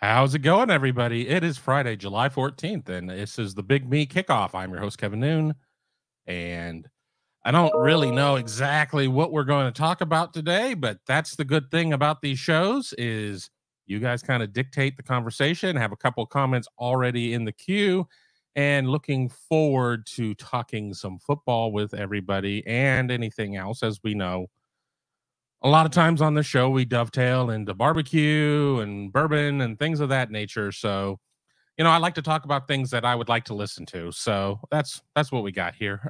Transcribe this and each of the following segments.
How's it going, everybody? It is Friday, July 14th, and this is the Big Me Kickoff. I'm your host, Kevin Noon, and I don't really know exactly what we're going to talk about today, but that's the good thing about these shows is you guys kind of dictate the conversation, have a couple of comments already in the queue, and looking forward to talking some football with everybody and anything else. As we know, a lot of times on the show we dovetail into barbecue and bourbon and things of that nature. So, I like to talk about things that I would like to listen to. So that's what we got here.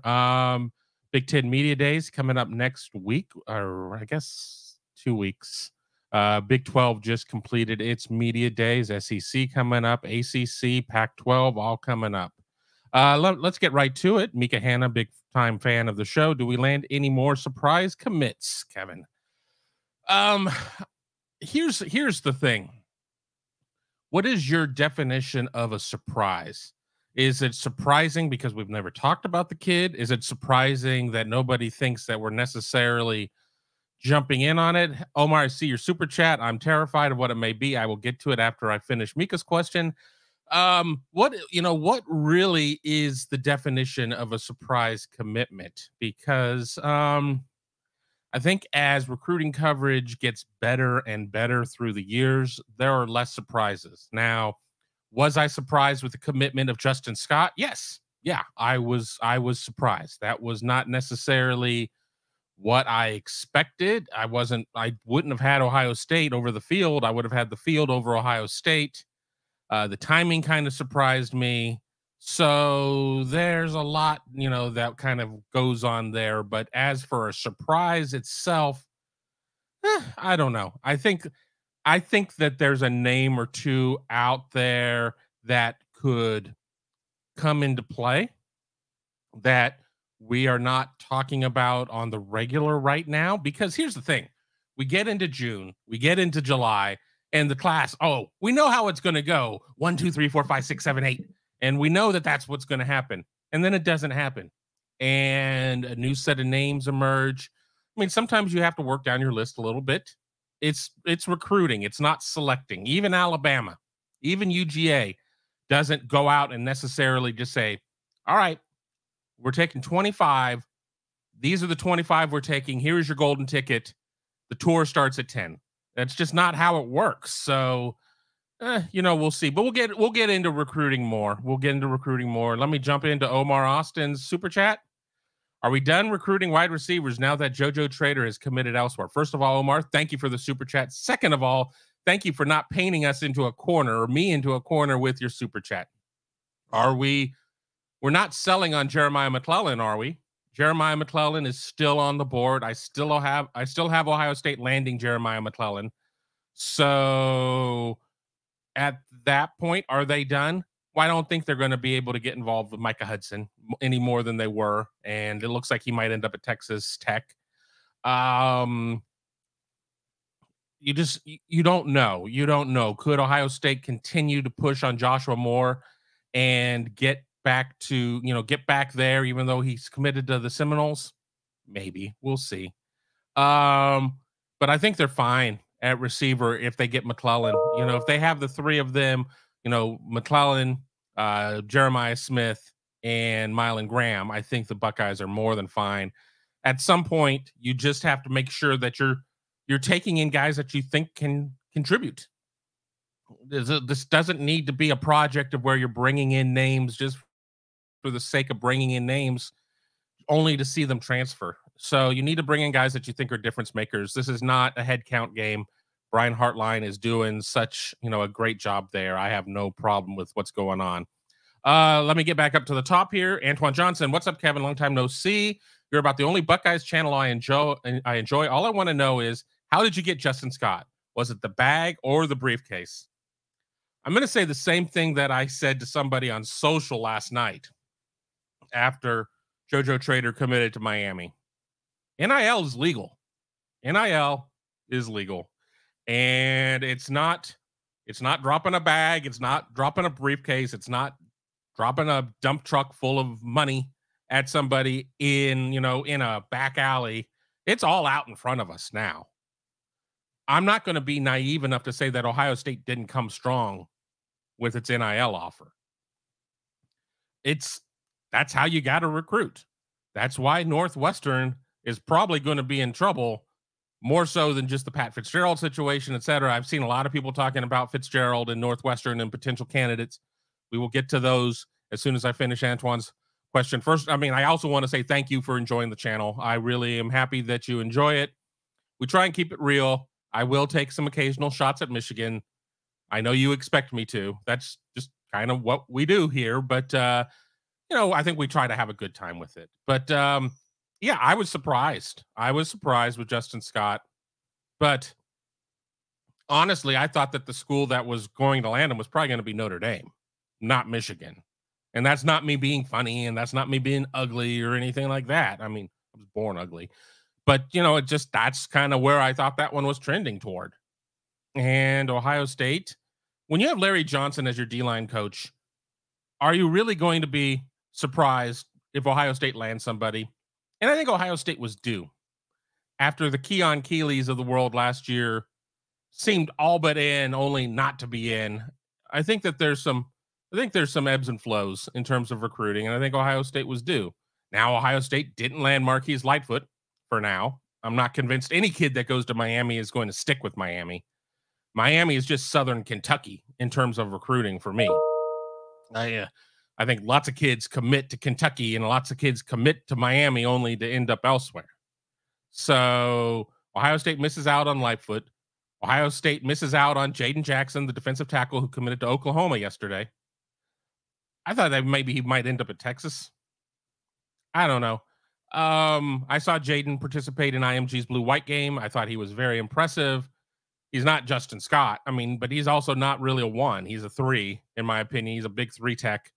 Big Ten Media Days coming up next week, or I guess 2 weeks. Big 12 just completed its media days. SEC coming up, ACC, Pac-12, all coming up. Let's get right to it. Mika Hanna, big time fan of the show. Do we land any more surprise commits, Kevin? Um, here's the thing. What is your definition of a surprise? Is it surprising because we've never talked about the kid? Is it surprising that nobody thinks that we're necessarily jumping in on it? Omar, I see your super chat. I'm terrified of what it may be. I will get to it after I finish Mika's question. What really is the definition of a surprise commitment? Because I think as recruiting coverage gets better and better through the years, there are less surprises. Now, was I surprised with the commitment of Justin Scott? Yes. Yeah, I was surprised. That was not necessarily what I expected. I wouldn't have had Ohio State over the field. I would have had the field over Ohio State. The timing kind of surprised me. So there's a lot, that kind of goes on there. But as for a surprise itself, I don't know. I think that there's a name or two out there that could come into play that we are not talking about on the regular right now. Because here's the thing. We get into June, we get into July, and the class, we know how it's going to go. 1, 2, 3, 4, 5, 6, 7, 8. And we know that that's what's going to happen. And then it doesn't happen. And a new set of names emerge. I mean, sometimes you have to work down your list a little bit. It's recruiting. It's not selecting. Even Alabama, even UGA doesn't go out and necessarily just say, all right, we're taking 25. These are the 25 we're taking. Here's your golden ticket. The tour starts at 10. That's just not how it works. So, we'll see. But we'll get into recruiting more. Let me jump into Omar Austin's super chat. Are we done recruiting wide receivers now that JoJo Trader has committed elsewhere? First of all, Omar, thank you for the super chat. Second of all, thank you for not painting us into a corner or me into a corner with your super chat. We're not selling on Jeremiah McClellan, are we? Jeremiah McClellan is still on the board. I still have Ohio State landing Jeremiah McClellan. So at that point, are they done? Well, I don't think they're going to be able to get involved with Micah Hudson any more than they were. And it looks like he might end up at Texas Tech. You don't know. You don't know. Could Ohio State continue to push on Joshua Moore and get back there, even though he's committed to the Seminoles? Maybe. We'll see. But I think they're fine at receiver if they get McClellan. If they have the three of them, McClellan, Jeremiah Smith, and Mylan Graham, I think the Buckeyes are more than fine. At some point, you just have to make sure that you're taking in guys that you think can contribute. This doesn't need to be a project of where you're bringing in names just for the sake of bringing in names only to see them transfer. So you need to bring in guys that you think are difference makers. This is not a head count game. Brian Hartline is doing such, a great job there. I have no problem with what's going on. Let me get back up to the top here. Antoine Johnson, what's up, Kevin? Long time no see. You're about the only Buckeyes channel I enjoy. All I want to know is, how did you get Justin Scott? Was it the bag or the briefcase? I'm going to say the same thing that I said to somebody on social last night after JoJo Trader committed to Miami. NIL is legal. NIL is legal. And it's not dropping a bag. It's not dropping a briefcase. It's not dropping a dump truck full of money at somebody in a back alley. It's all out in front of us now. I'm not going to be naive enough to say that Ohio State didn't come strong with its NIL offer. That's how you got to recruit. That's why Northwestern is probably going to be in trouble more so than just the Pat Fitzgerald situation, et cetera. I've seen a lot of people talking about Fitzgerald and Northwestern and potential candidates. We will get to those as soon as I finish Antoine's question. First, I also want to say thank you for enjoying the channel. I really am happy that you enjoy it. We try and keep it real. I will take some occasional shots at Michigan. I know you expect me to. That's just kind of what we do here. But, I think we try to have a good time with it. But, yeah, I was surprised. I was surprised with Justin Scott. But honestly, I thought that the school that was going to land him was probably going to be Notre Dame, not Michigan. And that's not me being funny, and that's not me being ugly or anything like that. I mean, I was born ugly. But, that's kind of where I thought that one was trending toward. And Ohio State, when you have Larry Johnson as your D-line coach, are you really going to be surprised if Ohio State lands somebody? And I think Ohio State was due. After the Keon Keeleys of the world last year seemed all but in, only not to be in, I think there's some ebbs and flows in terms of recruiting, and I think Ohio State was due. Now, Ohio State didn't land Marquise Lightfoot for now. I'm not convinced any kid that goes to Miami is going to stick with Miami. Miami is just Southern Kentucky in terms of recruiting for me. I think lots of kids commit to Kentucky and lots of kids commit to Miami only to end up elsewhere. So Ohio State misses out on Lightfoot. Ohio State misses out on Jaden Jackson, the defensive tackle who committed to Oklahoma yesterday. I thought that maybe he might end up at Texas. I don't know. I saw Jaden participate in IMG's blue-white game. I thought he was very impressive. He's not Justin Scott. But he's also not really a 1. He's a 3, in my opinion. He's a big 3 tech.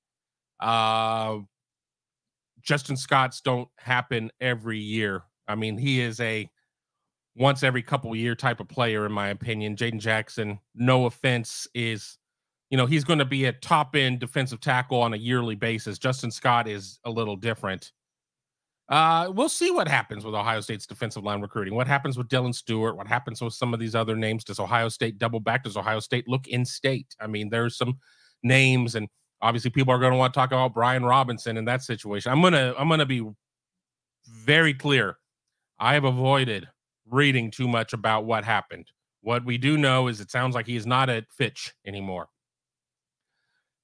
Justin Scotts don't happen every year. He is a once every couple year type of player, in my opinion. Jaden Jackson, no offense, is, he's going to be a top end defensive tackle on a yearly basis. Justin Scott is a little different. We'll see what happens with Ohio State's defensive line recruiting. What happens with Dylan Stewart? What happens with some of these other names? Does Ohio State double back? Does Ohio State look in state? There's some names, and obviously people are going to want to talk about Brian Robinson in that situation. I'm going to be very clear. I have avoided reading too much about what happened. What we do know is it sounds like he's not at Fitch anymore.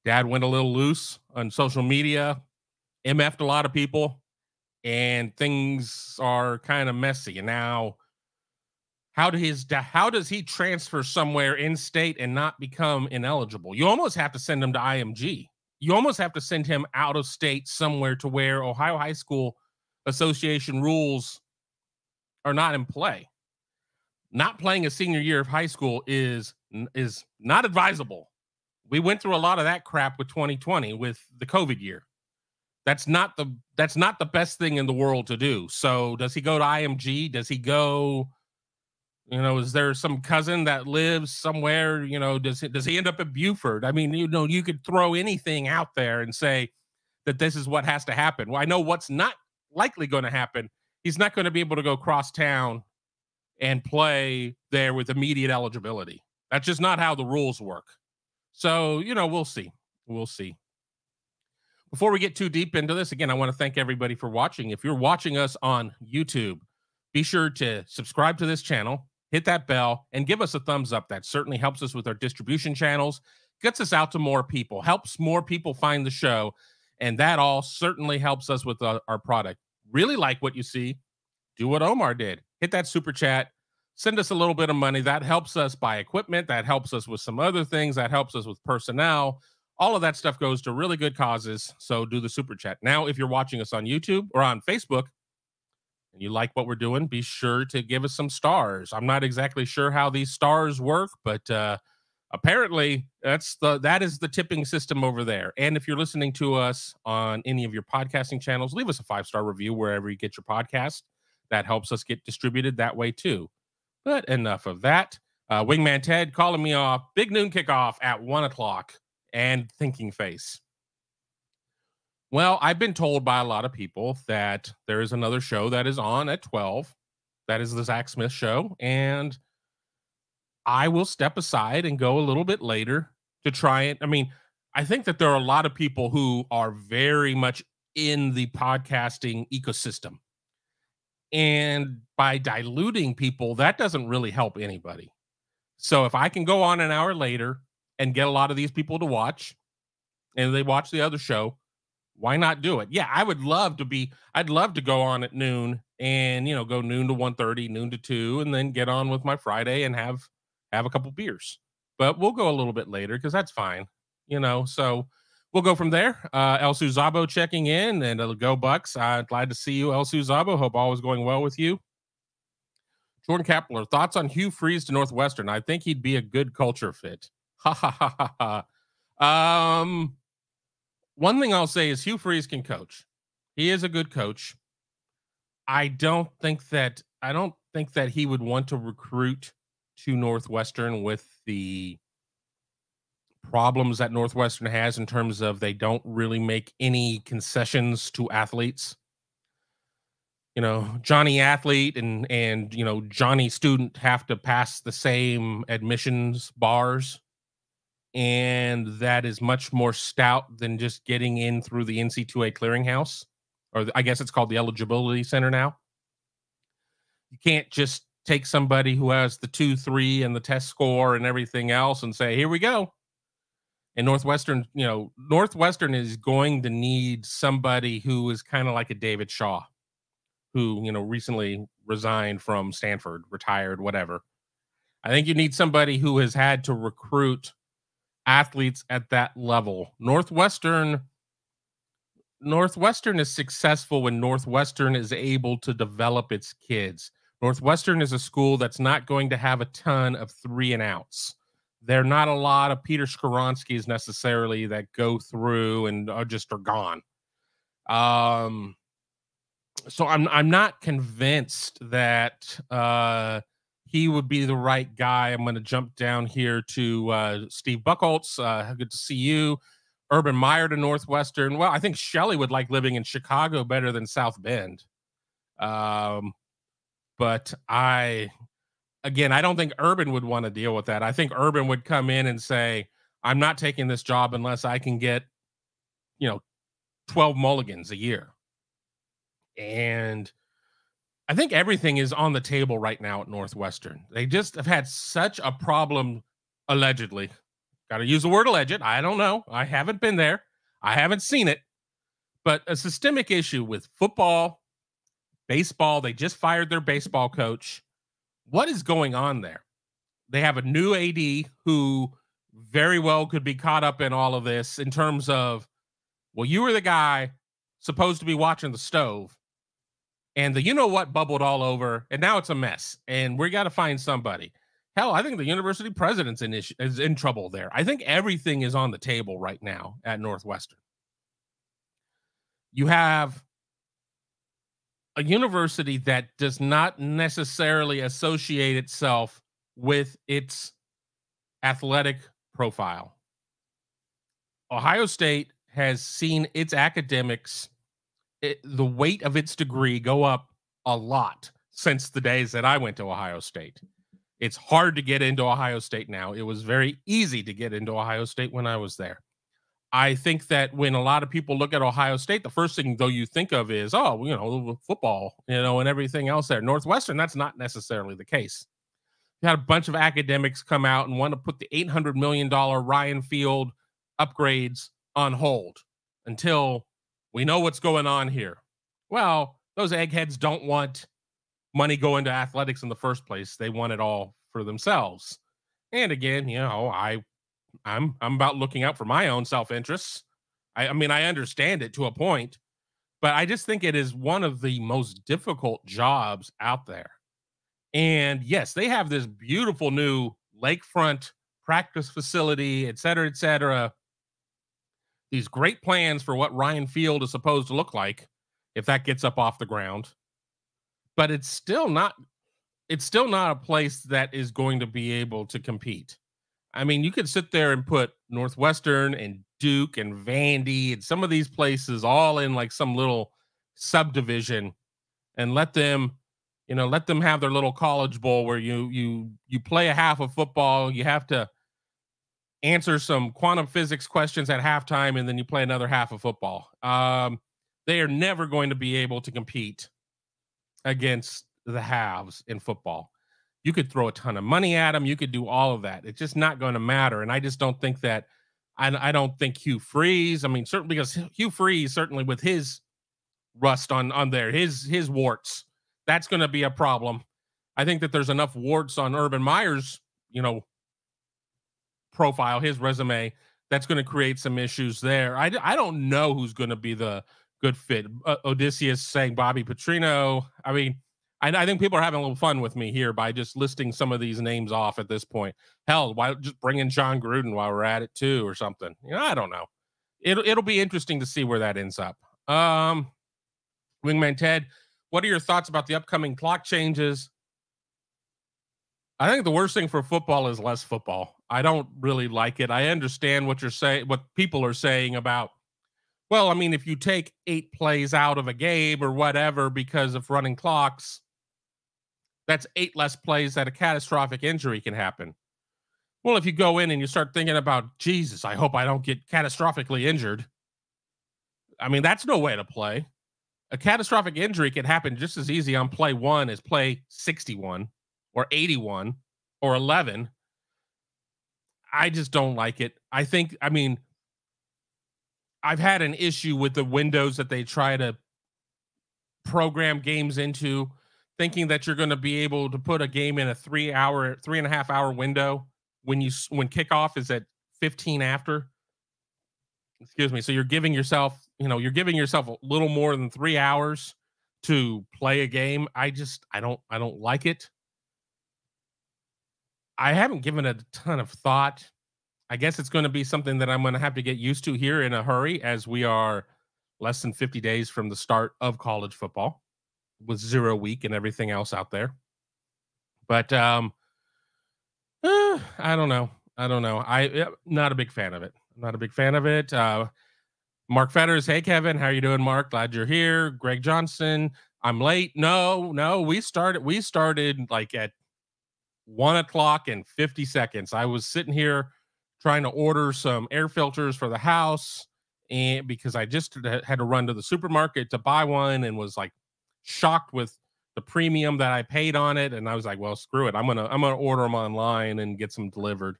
Dad went a little loose on social media, MF'd a lot of people, and things are kind of messy. And now, how does he transfer somewhere in state and not become ineligible? You almost have to send him to IMG. You almost have to send him out of state somewhere to where Ohio High School Association rules are not in play. Not playing a senior year of high school is not advisable. We went through a lot of that crap with 2020 with the COVID year. That's not the best thing in the world to do. So does he go to IMG? Does he go, is there some cousin that lives somewhere? Does he end up at Buford? You could throw anything out there and say that this is what has to happen. Well, I know what's not likely going to happen. He's not going to be able to go cross town and play there with immediate eligibility. That's just not how the rules work. So, we'll see. We'll see. Before we get too deep into this, again, I want to thank everybody for watching. If you're watching us on YouTube, be sure to subscribe to this channel, hit that bell, and give us a thumbs up. That certainly helps us with our distribution channels, gets us out to more people, helps more people find the show, and that all certainly helps us with our product. Really like what you see, do what Omar did. Hit that super chat, send us a little bit of money. That helps us buy equipment. That helps us with some other things. That helps us with personnel. All of that stuff goes to really good causes, so do the super chat. Now, if you're watching us on YouTube or on Facebook and you like what we're doing, be sure to give us some stars. I'm not exactly sure how these stars work, but apparently that is the tipping system over there. And if you're listening to us on any of your podcasting channels, leave us a 5-star review wherever you get your podcast. That helps us get distributed that way too. But enough of that. Wingman Ted calling me off. Big noon kickoff at 1 o'clock. And thinking face. Well, I've been told by a lot of people that there is another show that is on at 12. That is the Zach Smith show. And I will step aside and go a little bit later to try it. I mean, I think that there are a lot of people who are very much in the podcasting ecosystem. And by diluting people, that doesn't really help anybody. So if I can go on an hour later and get a lot of these people to watch and they watch the other show, why not do it? Yeah, I'd love to go on at noon and, go noon to 1:30, noon to 2, and then get on with my Friday and have a couple beers. But we'll go a little bit later because that's fine. So we'll go from there. El Suzabo checking in, and it'll go Bucks. Glad to see you, El Suzabo. Hope all is going well with you. Jordan Kapler, thoughts on Hugh Freeze to Northwestern? I think he'd be a good culture fit. Ha ha ha ha ha. One thing I'll say is Hugh Freeze can coach. He is a good coach. I don't think that he would want to recruit to Northwestern with the problems that Northwestern has in terms of they don't really make any concessions to athletes. Johnny athlete and Johnny student have to pass the same admissions bars. And that is much more stout than just getting in through the NC2A clearinghouse, or I guess it's called the eligibility center now. You can't just take somebody who has the 2-3 and the test score and everything else and say, here we go. And Northwestern is going to need somebody who is kind of like a David Shaw, who, recently resigned from Stanford, retired, whatever. I think you need somebody who has had to recruit athletes at that level. Northwestern is successful when Northwestern is able to develop its kids. Northwestern is a school that's not going to have a ton of 3 and outs. There are not a lot of Peter Skoronskis necessarily that go through and are gone. So I'm not convinced that he would be the right guy. I'm going to jump down here to Steve Buckholtz. Good to see you. Urban Meyer to Northwestern. Well, I think Shelley would like living in Chicago better than South Bend. But I don't think Urban would want to deal with that. I think Urban would come in and say, I'm not taking this job unless I can get, 12 mulligans a year. And I think everything is on the table right now at Northwestern. They just have had such a problem, allegedly. Got to use the word alleged. I don't know. I haven't been there. I haven't seen it. But a systemic issue with football, baseball. They just fired their baseball coach. What is going on there? They have a new AD who very well could be caught up in all of this in terms of, well, you were the guy supposed to be watching the stove, and the bubbled all over, and now it's a mess, and we got to find somebody. Hell, I think the university president's is in trouble there. I think everything is on the table right now at Northwestern. You have a university that does not necessarily associate itself with its athletic profile. Ohio State has seen its academics, the weight of its degree go up a lot since the days that I went to Ohio State. It's hard to get into Ohio State now. It was very easy to get into Ohio State when I was there. I think that when a lot of people look at Ohio State, the first thing, though, you think of is, football, and everything else there. Northwestern, that's not necessarily the case. You had a bunch of academics come out and want to put the $800 million Ryan Field upgrades on hold until we know what's going on here. Well, those eggheads don't want money going to athletics in the first place. They want it all for themselves. And again, I'm about looking out for my own self-interests. I mean, I understand it to a point, but I just think it is one of the most difficult jobs out there. And yes, they have this beautiful new lakefront practice facility, et cetera, these great plans for what Ryan Field is supposed to look like if that gets up off the ground. But it's still not a place that is going to be able to compete. I mean, you could sit there and put Northwestern and Duke and Vandy and some of these places all in like some little subdivision and let them, Let them have their little college bowl where you play a half of football. You have to answer some quantum physics questions at halftime, and then you play another half of football. They are never going to be able to compete against the halves in football. You could throw a ton of money at them. You could do all of that. It's just not going to matter. And I just don't think that. I don't think Hugh Freeze. I mean, certainly because Hugh Freeze, certainly with his rust on there, his warts, that's going to be a problem. I think that there's enough warts on Urban Meyer's, profile, his resume, that's going to create some issues there. I don't know who's going to be the good fit. Odysseus saying Bobby Petrino. I mean, I think people are having a little fun with me here by just listing some of these names off at this point. Hell, why just bring in John Gruden while we're at it too, or something? I don't know. It'll be interesting to see where that ends up. Wingman Ted, what are your thoughts about the upcoming clock changes? I think the worst thing for football is less football. I don't really like it. I understand what you're saying, what people are saying about, well, I mean, if you take 8 plays out of a game or whatever because of running clocks, that's 8 less plays that a catastrophic injury can happen. Well, if you go in and you start thinking about, Jesus, I hope I don't get catastrophically injured. I mean, that's no way to play. A catastrophic injury can happen just as easy on play 1 as play 61 or 81 or 11. I just don't like it. I mean, I've had an issue with the windows that they try to program games into, thinking that you're going to be able to put a game in a 3.5 hour window when kickoff is at 15 after. Excuse me. So you're giving yourself a little more than 3 hours to play a game. I don't like it. I haven't given it a ton of thought. I guess it's going to be something that I'm going to have to get used to here in a hurry, as we are less than 50 days from the start of college football with 0 week and everything else out there. But I don't know. I'm not a big fan of it. Mark Fetters, hey Kevin, how are you doing, Mark? Glad you're here. Greg Johnson, I'm late. No, we started like at 1:50. I was sitting here trying to order some air filters for the house, and because I just had to run to the supermarket to buy one, and was like shocked with the premium that I paid on it. And I was like, well, screw it. I'm gonna order them online and get some delivered.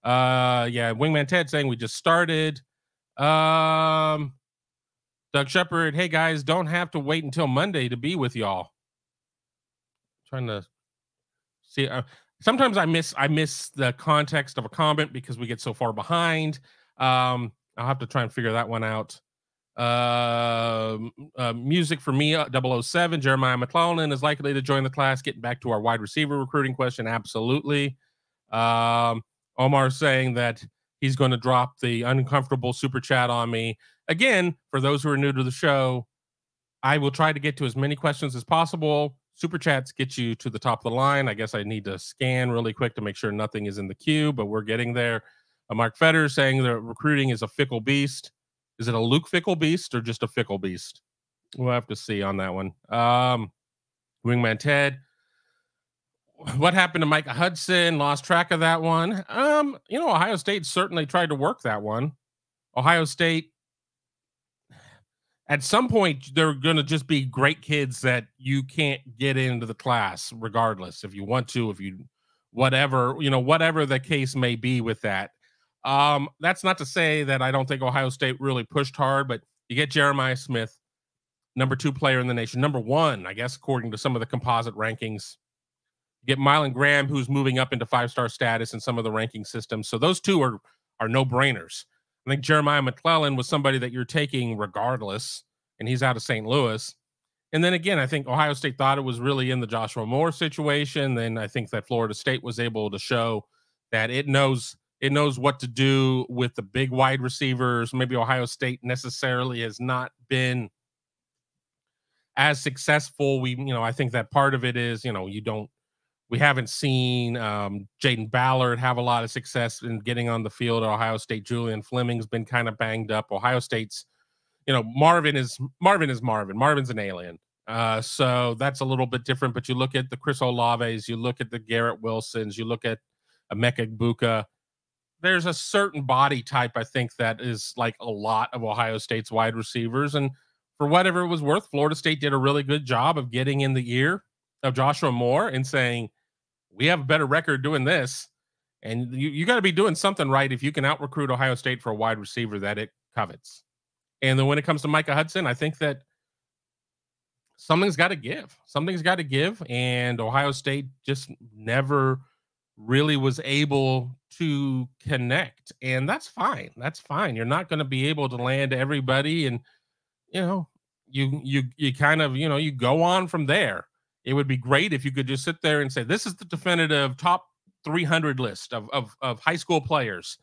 Yeah, Wingman Ted saying we just started. Doug Shepard, hey guys, don't have to wait until Monday to be with y'all. Trying to see. Sometimes I miss the context of a comment because we get so far behind. I'll have to try and figure that one out. Music for me, 007. Jeremiah McClellan is likely to join the class. Getting back to our wide receiver recruiting question, absolutely. Omar saying that he's going to drop the uncomfortable super chat on me. Again, for those who are new to the show, I will try to get to as many questions as possible. Super chats get you to the top of the line. I guess I need to scan really quick to make sure nothing is in the queue, but we're getting there. Mark Fetters saying that recruiting is a fickle beast. Is it a Luke Fickle beast or just a fickle beast? We'll have to see on that one. Wingman Ted, what happened to Micah Hudson? Lost track of that one. Ohio State certainly tried to work that one. Ohio State, at some point, they're going to just be great kids that you can't get into the class regardless. If you want to, whatever the case may be with that. That's not to say that I don't think Ohio State really pushed hard, but you get Jeremiah Smith, number 2 player in the nation, number 1, I guess, according to some of the composite rankings. You get Mylan Graham, who's moving up into 5-star status in some of the ranking systems. So those two are no-brainers. I think Jeremiah McClellan was somebody that you're taking regardless, and he's out of St. Louis. And then again, I think Ohio State thought it was really in the Joshua Moore situation. Then I think that Florida State was able to show that it knows what to do with the big wide receivers. Maybe Ohio State necessarily has not been as successful. I think that part of it is, we haven't seen Jaden Ballard have a lot of success in getting on the field at Ohio State. Julian Fleming's been kind of banged up. Ohio State's, Marvin is Marvin. Marvin's an alien. So that's a little bit different. But you look at the Chris Olaves, you look at the Garrett Wilsons, you look at Emeka Egbuka. There's a certain body type, I think, that is like a lot of Ohio State's wide receivers. And for whatever it was worth, Florida State did a really good job of getting in the ear of Joshua Moore and saying, we have a better record doing this. And you got to be doing something right if you can out recruit Ohio State for a wide receiver that it covets. And then when it comes to Micah Hudson, I think that something's got to give. Something's got to give. And Ohio State just never really was able to connect. And that's fine. That's fine. You're not going to be able to land everybody. And, you know, you kind of, you go on from there. It would be great if you could just sit there and say, this is the definitive top 300 list of high school players.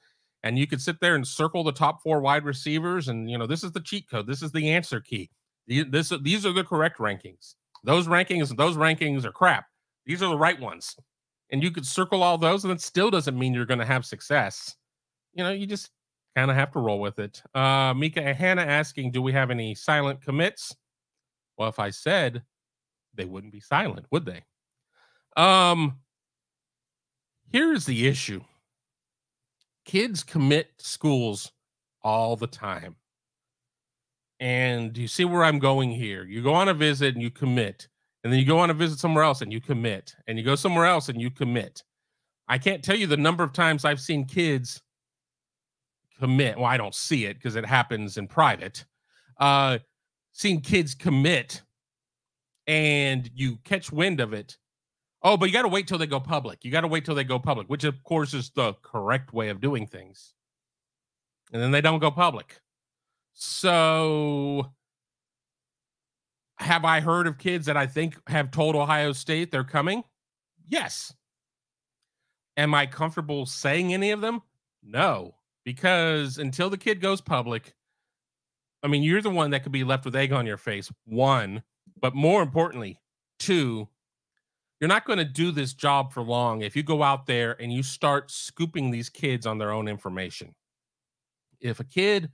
And you could sit there and circle the top 4 wide receivers. And, this is the cheat code. This is the answer key. These are the correct rankings. Those rankings are crap. These are the right ones. And you could circle all those, and it still doesn't mean you're going to have success. You just kind of have to roll with it. Mika and Hannah asking, do we have any silent commits? Well, if I said, they wouldn't be silent, would they? Here's the issue. Kids commit to schools all the time. And you see where I'm going here. You go on a visit and you commit. And then you go on a visit somewhere else and you commit. And you go somewhere else and you commit. I can't tell you the number of times I've seen kids commit. Well, I don't see it because it happens in private. Seen kids commit and you catch wind of it. Oh, but you got to wait till they go public. You got to wait till they go public, which of course is the correct way of doing things. And then they don't go public. So have I heard of kids that I think have told Ohio State they're coming? Yes. Am I comfortable saying any of them? No, because until the kid goes public, I mean, you're the one that could be left with egg on your face, 1, but more importantly, 2, you're not going to do this job for long if you go out there and you start scooping these kids on their own information. If a kid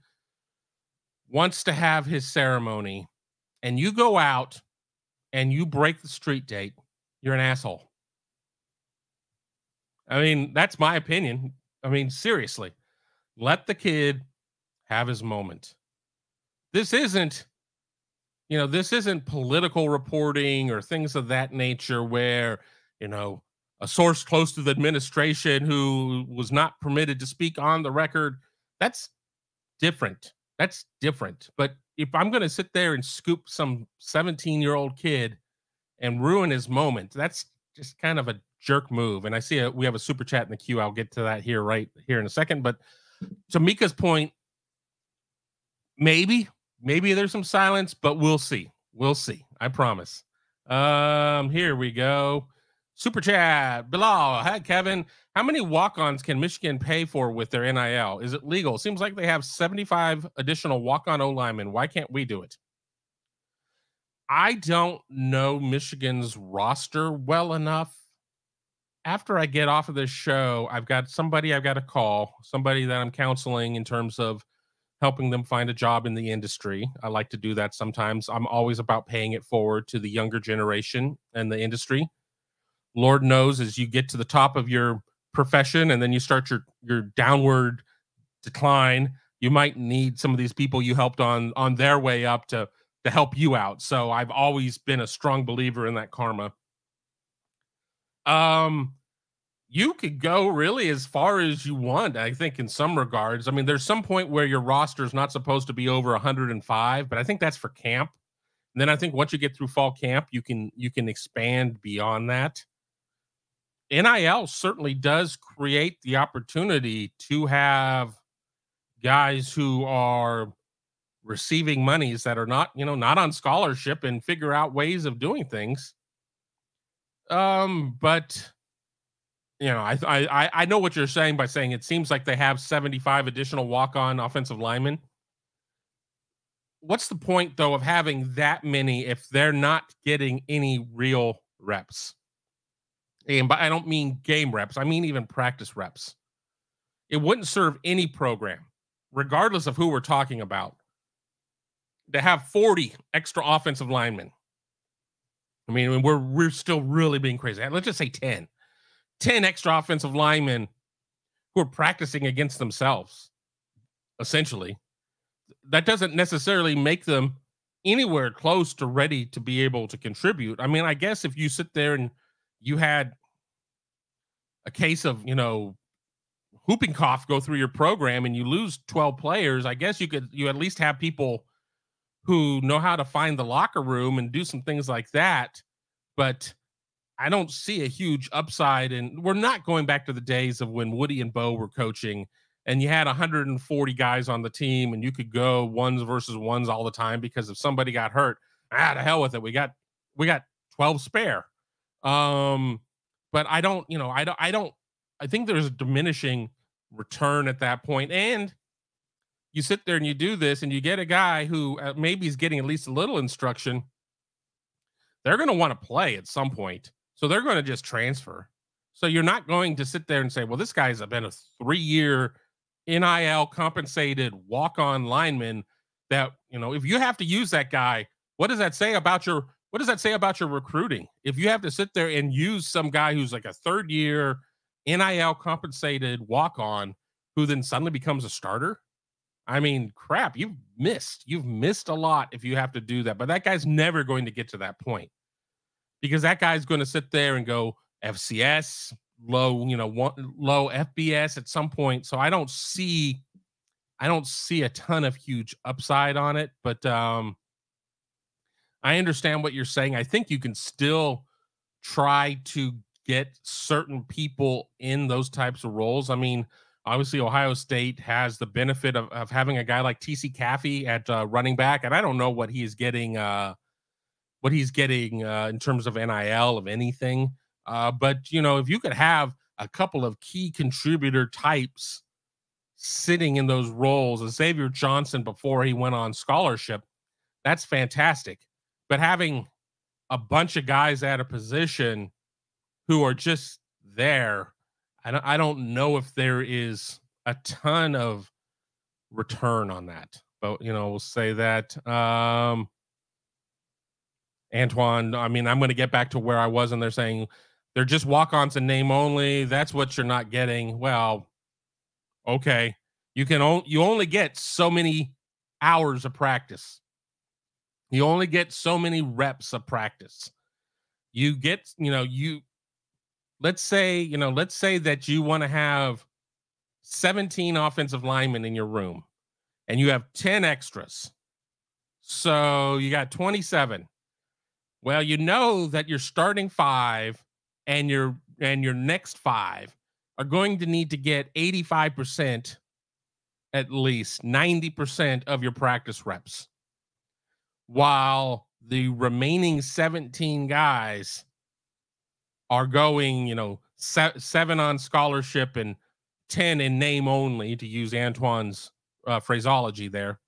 wants to have his ceremony and you go out and you break the street date, you're an asshole. I mean, that's my opinion. I mean, seriously, let the kid have his moment. This isn't political reporting or things of that nature where, a source close to the administration who was not permitted to speak on the record. That's different. But if I'm going to sit there and scoop some 17-year-old kid and ruin his moment, that's just kind of a jerk move. And I see we have a super chat in the queue. I'll get to that right here in a second. But to Mika's point, maybe there's some silence, but we'll see. I promise. Here we go. Super chat. Bilal. Hi, Kevin. How many walk-ons can Michigan pay for with their NIL? Is it legal? Seems like they have 75 additional walk-on O-linemen. Why can't we do it? I don't know Michigan's roster well enough. After I get off of this show, I've got somebody I've got to call, somebody that I'm counseling in terms of helping them find a job in the industry. I like to do that sometimes. I'm always about paying it forward to the younger generation and the industry. Lord knows, as you get to the top of your profession and then you start your downward decline, you might need some of these people you helped on their way up to help you out. So I've always been a strong believer in that karma. You could go really as far as you want, I think, in some regards. I mean, there's some point where your roster is not supposed to be over 105, but I think that's for camp. And then I think once you get through fall camp, you can expand beyond that. NIL certainly does create the opportunity to have guys who are receiving monies that are not on scholarship and figure out ways of doing things. But I know what you're saying by saying it seems like they have 75 additional walk-on offensive linemen. What's the point, though, of having that many if they're not getting any real reps? And I don't mean game reps. I mean even practice reps. It wouldn't serve any program, regardless of who we're talking about, to have 40 extra offensive linemen I mean, we're still really being crazy. Let's just say 10 extra offensive linemen who are practicing against themselves, essentially. That doesn't necessarily make them anywhere close to ready to be able to contribute. I mean, I guess if you sit there and you had a case of, whooping cough go through your program and you lose 12 players, I guess you at least have people who know how to find the locker room and do some things like that. But I don't see a huge upside, and we're not going back to the days of when Woody and Bo were coaching and you had 140 guys on the team and you could go ones versus ones all the time because if somebody got hurt, to hell with it. We got 12 spare. But I think there's a diminishing return at that point. And you sit there and you do this and you get a guy who maybe is getting at least a little instruction. They're going to want to play at some point. So they're going to just transfer. So you're not going to sit there and say, well, this guy's been a 3-year NIL compensated walk-on lineman that, if you have to use that guy, what does that say about your recruiting? If you have to sit there and use some guy who's like a 3rd-year NIL compensated walk-on who then suddenly becomes a starter, I mean, crap, you've missed a lot if you have to do that. But that guy's never going to get to that point because that guy's going to sit there and go FCS, low FBS at some point. So I don't see a ton of huge upside on it, but I understand what you're saying. I think you can still try to get certain people in those types of roles. I mean, obviously Ohio State has the benefit of having a guy like TC Caffey at running back, and I don't know what he's getting in terms of NIL of anything. But if you could have a couple of key contributor types sitting in those roles, as Xavier Johnson before he went on scholarship, that's fantastic. But having a bunch of guys at a position who are just there, I don't know if there is a ton of return on that. But we'll say that. Antoine, I mean, I'm going to get back to where I was, and they're saying they're just walk-ons and name only. That's what you're not getting. Well, okay, you only get so many hours of practice. You only get so many reps of practice. You get, let's say that you want to have 17 offensive linemen in your room and you have 10 extras. So you got 27. Well, that your starting 5 and your next 5 are going to need to get 85%, at least 90% of your practice reps, while the remaining 17 guys are going, 7 on scholarship and 10 in name only, to use Antoine's phraseology there.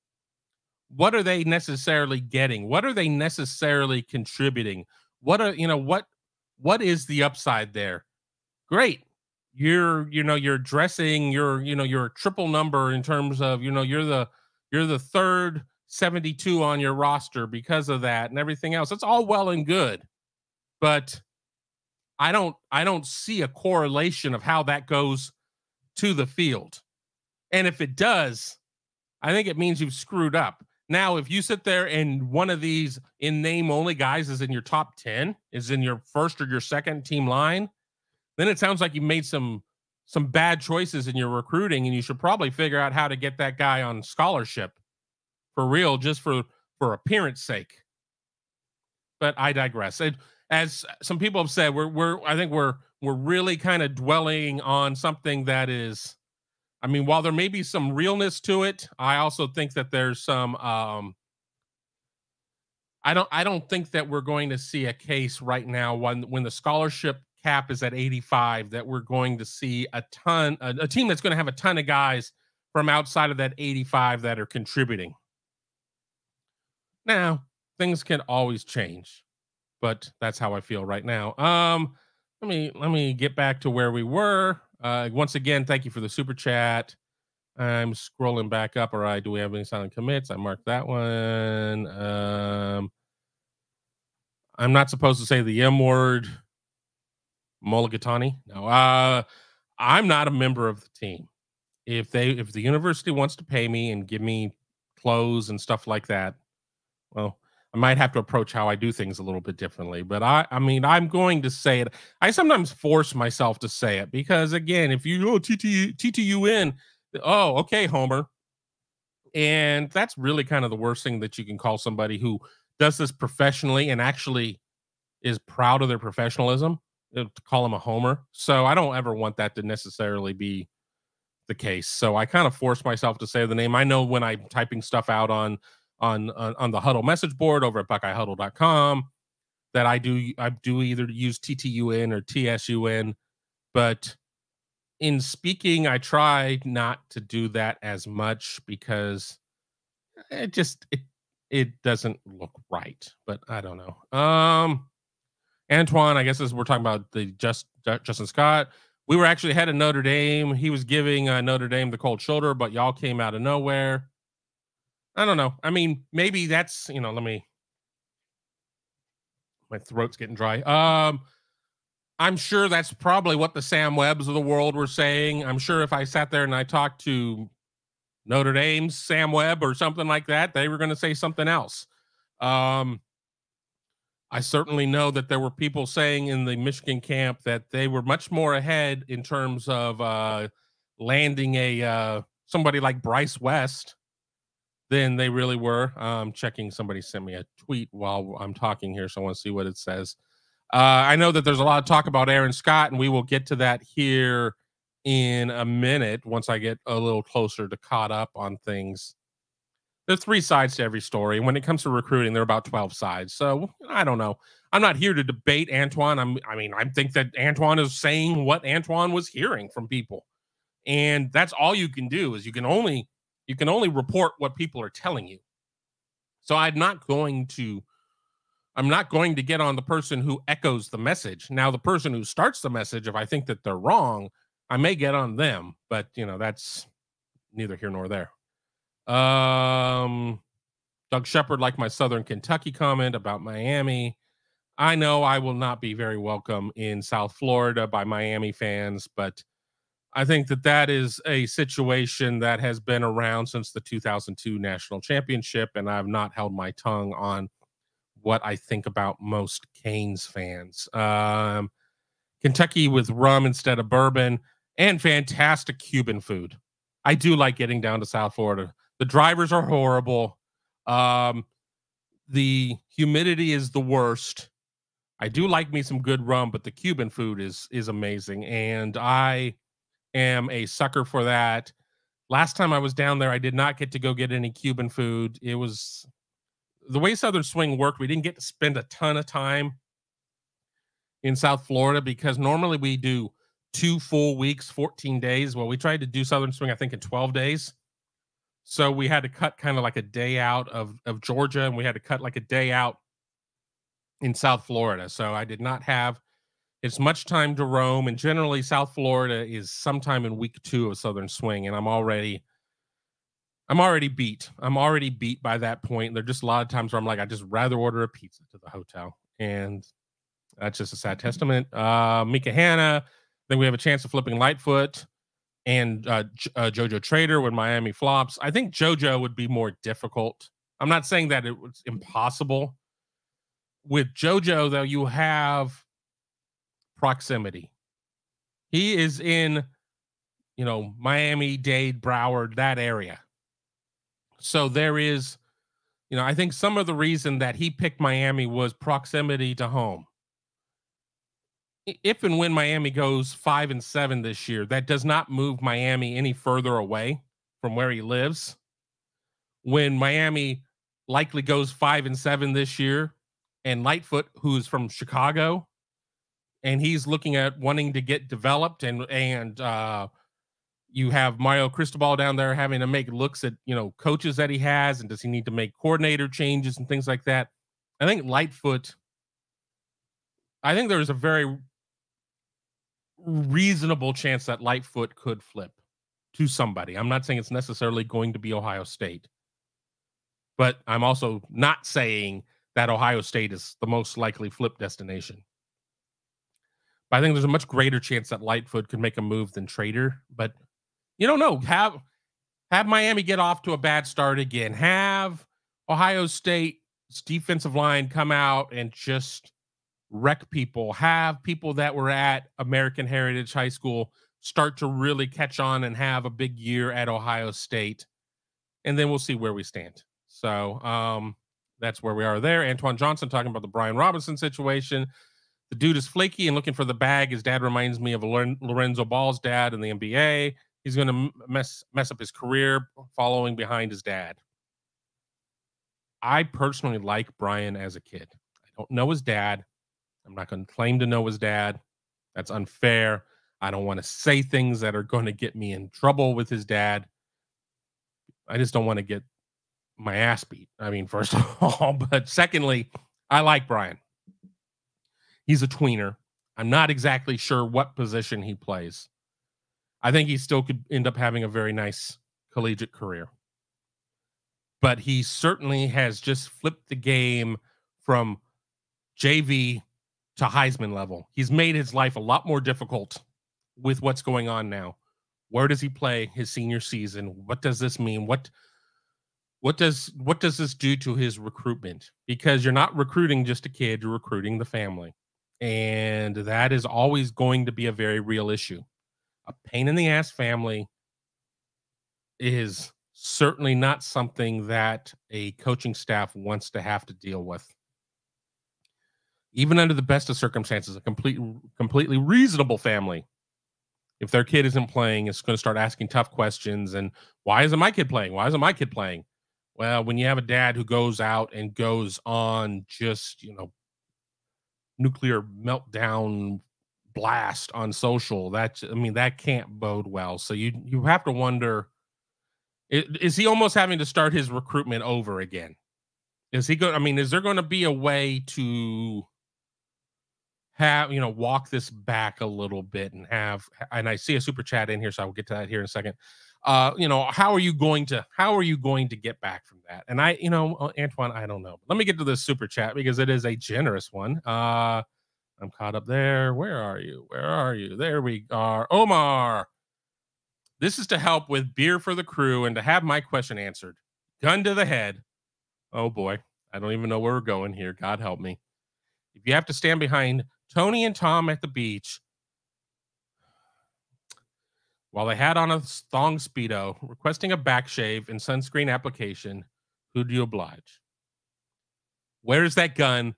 What are they necessarily getting? What are they necessarily contributing? What is the upside there? Great. You're dressing you're a triple number in terms of, you're the third 72 on your roster because of that and everything else. It's all well and good, but I don't see a correlation of how that goes to the field. And if it does, I think it means you've screwed up. Now, if you sit there and one of these in name only guys is in your top 10, is in your first or your second team line, then it sounds like you made some bad choices in your recruiting, and you should probably figure out how to get that guy on scholarship for real, just for appearance sake. But I digress. As some people have said, I think we're really kind of dwelling on something that is, I mean, while there may be some realness to it, I also think that there's some I don't think that we're going to see a case right now when the scholarship cap is at 85 that we're going to see a team that's going to have a ton of guys from outside of that 85 that are contributing. Now, things can always change, but that's how I feel right now. Let me get back to where we were. Once again, thank you for the super chat. I'm scrolling back up. All right, do we have any silent commits? I marked that one. I'm not supposed to say the M word, Mulligatawny. No, I'm not a member of the team. If the university wants to pay me and give me clothes and stuff like that, well, I might have to approach how I do things a little bit differently. But I mean, I'm going to say it. I sometimes force myself to say it because, again, if you TTUN, oh, okay, Homer, and that's really kind of the worst thing that you can call somebody who does this professionally and actually is proud of their professionalism, to call him a Homer. So I don't ever want that to necessarily be the case. So I kind of force myself to say the name. I know when I'm typing stuff out on the Huddle message board over at BuckeyeHuddle.com that I do either use TTUN or TSUN, but in speaking, I try not to do that as much because it doesn't look right. But I don't know. Antoine, I guess as we're talking about the Justin Scott, we were actually ahead of Notre Dame. He was giving Notre Dame the cold shoulder, but y'all came out of nowhere. I don't know. I mean, maybe that's, my throat's getting dry. I'm sure that's probably what the Sam Webbs of the world were saying. I'm sure if I sat there and I talked to Notre Dame's Sam Webb or something like that, they were going to say something else. I certainly know that there were people saying in the Michigan camp that they were much more ahead in terms of landing a somebody like Bryce West than they really were. Checking, somebody sent me a tweet while I'm talking here, so I want to see what it says. I know that there's a lot of talk about Aaron Scott, and we will get to that here in a minute once I get a little closer to caught up on things. There's 3 sides to every story. And when it comes to recruiting, there are about 12 sides. So I don't know. I'm not here to debate Antoine. I think that Antoine is saying what Antoine was hearing from people. And that's all you can do is you can only report what people are telling you. So I'm not going to get on the person who echoes the message. Now, the person who starts the message, if I think that they're wrong, I may get on them, but that's neither here nor there. Doug Shepard liked my Southern Kentucky comment about Miami. I know I will not be very welcome in South Florida by Miami fans, but I think that is a situation that has been around since the 2002 national championship, and I've not held my tongue on what I think about most Canes fans. Kentucky with rum instead of bourbon, and fantastic Cuban food. I do like getting down to South Florida. The drivers are horrible. The humidity is the worst. I do like me some good rum, but the Cuban food is amazing, and I am a sucker for that. Last time I was down there, I did not get to go get any Cuban food. It was the way Southern Swing worked. We didn't get to spend a ton of time in South Florida because normally we do 2 full weeks, 14 days. Well, we tried to do Southern Swing, I think, in 12 days. So we had to cut kind of like a day out of Georgia, and we had to cut like a day out in South Florida. So I did not have as much time to roam. And generally, South Florida is sometime in week 2 of Southern Swing, and I'm already beat. I'm already beat by that point. There are just a lot of times where I'm like, I just rather order a pizza to the hotel, and that's just a sad testament. Mika Hanna. Then we have a chance of flipping Lightfoot and JoJo Trader when Miami flops. I think JoJo would be more difficult. I'm not saying that it was impossible. With JoJo, though, you have proximity. He is in, Miami, Dade, Broward, that area. So there is, I think some of the reason that he picked Miami was proximity to home. If and when Miami goes 5-7 this year, that does not move Miami any further away from where he lives. When Miami likely goes 5-7 this year, and Lightfoot, who's from Chicago, and he's looking at wanting to get developed, and you have Mario Cristobal down there having to make looks at coaches that he has, and does he need to make coordinator changes and things like that. I think there's a very reasonable chance that Lightfoot could flip to somebody. I'm not saying it's necessarily going to be Ohio State, but I'm also not saying that Ohio State is the most likely flip destination. But I think there's a much greater chance that Lightfoot could make a move than Trader. But you don't know. Have Miami get off to a bad start again. Have Ohio State's defensive line come out and just wreck people. Have people that were at American Heritage High School start to really catch on and have a big year at Ohio State. And then we'll see where we stand. So that's where we are there. Antoine Johnson talking about the Brian Robinson situation. The dude is flaky and looking for the bag. His dad reminds me of Lorenzo Ball's dad in the NBA. He's going to mess up his career following behind his dad. I personally like Brian as a kid. I don't know his dad. I'm not going to claim to know his dad. That's unfair. I don't want to say things that are going to get me in trouble with his dad. I just don't want to get my ass beat. I mean, first of all, but secondly, I like Brian. He's a tweener. I'm not exactly sure what position he plays. I think he still could end up having a very nice collegiate career. But he certainly has just flipped the game from JV to Heisman level. He's made his life a lot more difficult with what's going on now. Where does he play his senior season? What does this mean? What does this do to his recruitment? Because you're not recruiting just a kid, you're recruiting the family. And that is always going to be a very real issue. A pain in the ass family is certainly not something that a coaching staff wants to have to deal with. Even under the best of circumstances, a completely reasonable family, if their kid isn't playing, is going to start asking tough questions. And why isn't my kid playing? Why isn't my kid playing? Well, when you have a dad who goes out and goes on just, nuclear meltdown blast on social, that can't bode well. So you have to wonder, is he almost having to start his recruitment over again? Is there going to be a way to have, walk this back a little bit and I see a super chat in here, so I will get to that here in a second. How are you going to get back from that? And Antoine, I don't know. Let me get to this super chat because it is a generous one. I'm caught up there. Where are you? There we are. Omar. This is to help with beer for the crew and to have my question answered. Gun to the head. Oh boy. I don't even know where we're going here. God help me. If you have to stand behind Tony and Tom at the beach while they had on a thong Speedo, requesting a back shave and sunscreen application, who do you oblige? Where's that gun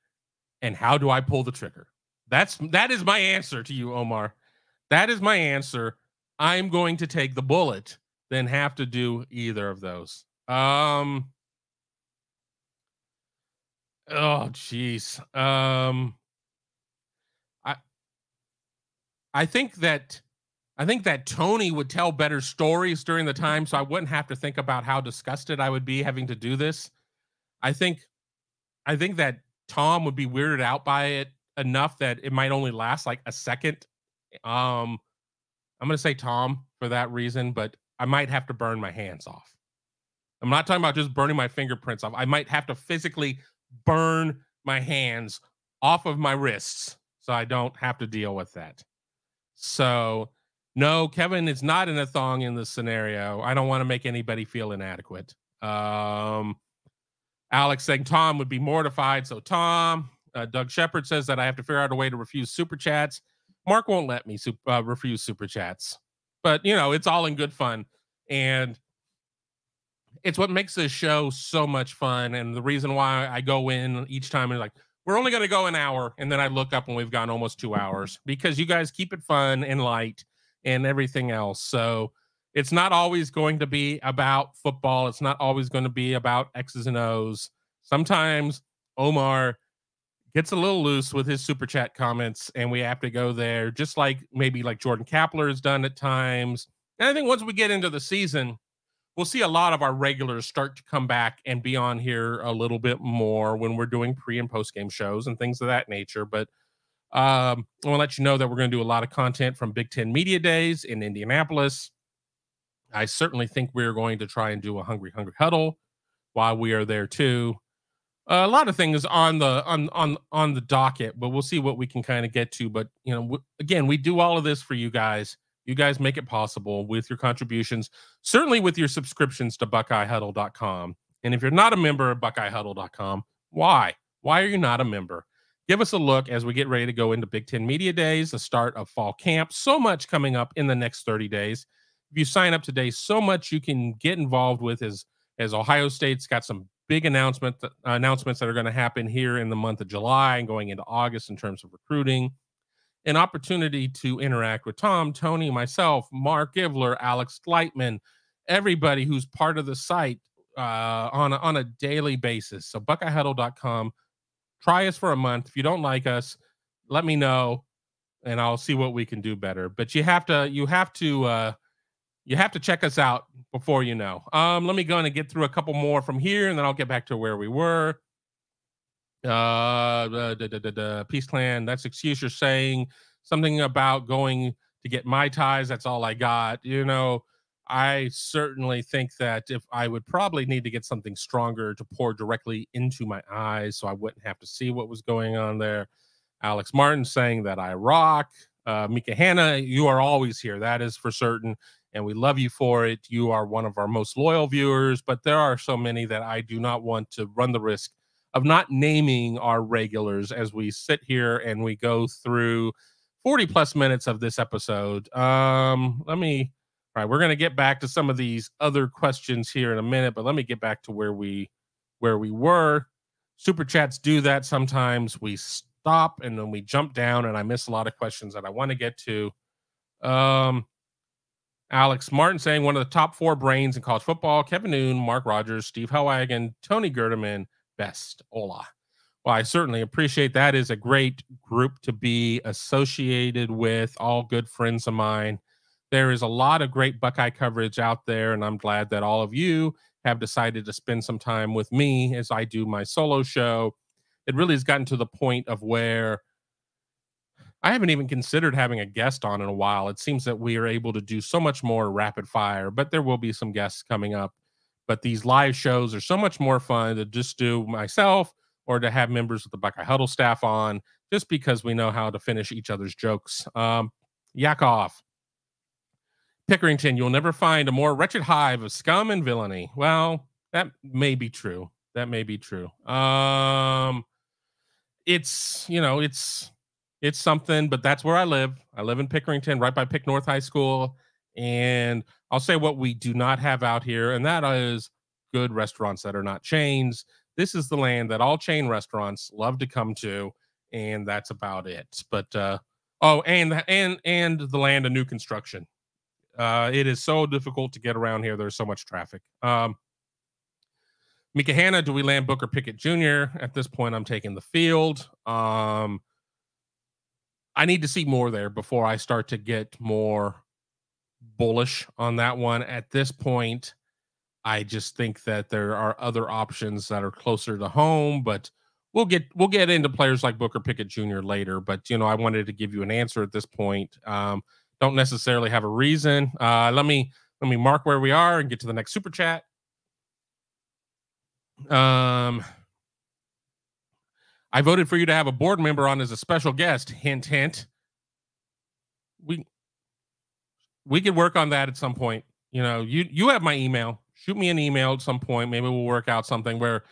and how do I pull the trigger? That is my answer to you, Omar. That is my answer. I'm going to take the bullet than have to do either of those. Oh geez. I think that Tony would tell better stories during the time, so I wouldn't have to think about how disgusted I would be having to do this. I think that Tom would be weirded out by it enough that it might only last like a second. I'm going to say Tom for that reason, but I might have to burn my hands off. I'm not talking about just burning my fingerprints off. I might have to physically burn my hands off of my wrists so I don't have to deal with that. So no, Kevin is not in a thong in this scenario. I don't want to make anybody feel inadequate. Alex saying Tom would be mortified. So Tom, Doug Shepard says that I have to figure out a way to refuse super chats. Mark won't let me refuse super chats, but it's all in good fun. And it's what makes this show so much fun. And the reason why I go in each time and like, we're only going to go an hour. And then I look up and we've gone almost 2 hours because you guys keep it fun and light and everything else. So it's not always going to be about football. It's not always going to be about X's and O's. Sometimes Omar gets a little loose with his super chat comments and we have to go there, just like maybe like Jordan Kapler has done at times. And I think once we get into the season, we'll see a lot of our regulars start to come back and be on here a little bit more when we're doing pre and post game shows and things of that nature. But I want to let you know that we're going to do a lot of content from Big Ten Media Days in Indianapolis. I certainly think we're going to try and do a Hungry Huddle while we are there too. A lot of things on the on the docket, but we'll see what we can kind of get to. But again, we do all of this for you guys. You guys make it possible with your contributions, certainly with your subscriptions to BuckeyeHuddle.com. And if you're not a member of BuckeyeHuddle.com, why? Why are you not a member? Give us a look as we get ready to go into Big Ten Media Days, the start of fall camp. So much coming up in the next 30 days. If you sign up today, so much you can get involved with as Ohio State's got some big announcements that are going to happen here in the month of July and going into August in terms of recruiting. An opportunity to interact with Tom, Tony, myself, Mark Ivler, Alex Gleitman, everybody who's part of the site on a daily basis. So BuckeyeHuddle.com. Try us for a month. If you don't like us, let me know, and I'll see what we can do better. But you have to check us out before you know. Let me go and get through a couple more from here, and then I'll get back to where we were. Peace Clan, that's excuse you're saying something about going to get Mai Tais. That's all I got. I certainly think that if I would probably need to get something stronger to pour directly into my eyes so I wouldn't have to see what was going on there. Alex Martin saying that I rock. Mika Hanna, you are always here. That is for certain. And we love you for it. You are one of our most loyal viewers, but there are so many that I do not want to run the risk of not naming our regulars as we sit here and we go through 40 plus minutes of this episode. All right, we're going to get back to some of these other questions here in a minute, but let me get back to where we were. Super chats do that. Sometimes we stop and then we jump down and I miss a lot of questions that I want to get to. Alex Martin saying one of the top 4 brains in college football: Kevin Noon, Mark Rogers, Steve Helwagen, Tony Gerdeman, best. Hola. Well, I certainly appreciate that. Is a great group to be associated with, all good friends of mine. There is a lot of great Buckeye coverage out there, and I'm glad that all of you have decided to spend some time with me as I do my solo show. It really has gotten to the point of where I haven't even considered having a guest on in a while. It seems that we are able to do so much more rapid fire, but there will be some guests coming up. But these live shows are so much more fun to just do myself or to have members of the Buckeye Huddle staff on, just because we know how to finish each other's jokes. Yakov. Pickerington, you'll never find a more wretched hive of scum and villainy. Well, that may be true. That may be true. It's something, but that's where I live. I live in Pickerington, right by Pick North High School. And I'll say what we do not have out here, and that is good restaurants that are not chains. This is the land that all chain restaurants love to come to, and that's about it. But and the land of new construction. It is so difficult to get around here. There's so much traffic. Mika Hanna, do we land Booker Pickett Jr.? At this point, I'm taking the field. I need to see more there before I start to get more bullish on that one. At this point, I just think that there are other options that are closer to home, but we'll get into players like Booker Pickett Jr. later. But I wanted to give you an answer at this point. Don't necessarily have a reason. Let me mark where we are and get to the next super chat. I voted for you to have a board member on as a special guest. Hint, hint. We could work on that at some point. You have my email. Shoot me an email at some point. Maybe we'll work out something where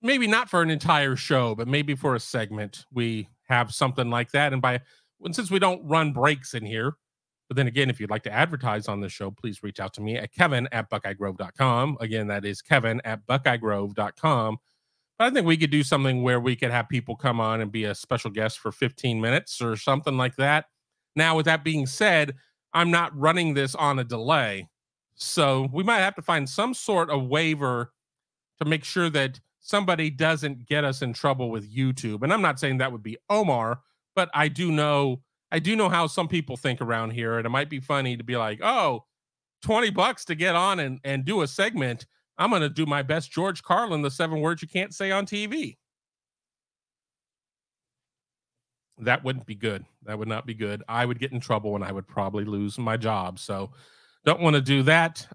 maybe not for an entire show, but maybe for a segment we have something like that. And since we don't run breaks in here, but then again, if you'd like to advertise on this show, please reach out to me at kevin@buckeyegrove.com. Again, that is kevin@buckeyegrove.com. But I think we could do something where we could have people come on and be a special guest for 15 minutes or something like that. Now, with that being said, I'm not running this on a delay. So we might have to find some sort of waiver to make sure that somebody doesn't get us in trouble with YouTube. And I'm not saying that would be Omar, but I do know how some people think around here. And it might be funny to be like, oh, $20 to get on and do a segment. I'm going to do my best George Carlin, the 7 words you can't say on TV. That wouldn't be good. That would not be good. I would get in trouble and I would probably lose my job. So don't want to do that.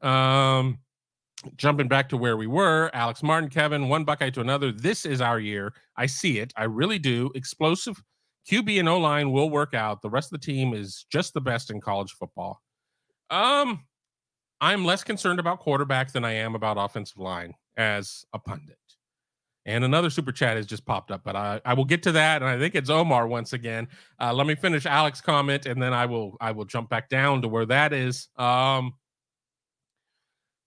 jumping back to where we were, Alex Martin, Kevin, one Buckeye to another. This is our year. I see it. I really do. Explosive QB and O-line will work out. The rest of the team is just the best in college football. I'm less concerned about quarterback than I am about offensive line as a pundit. And another super chat has just popped up, but I will get to that. And I think it's Omar once again. Let me finish Alex's comment, and then I will jump back down to where that is.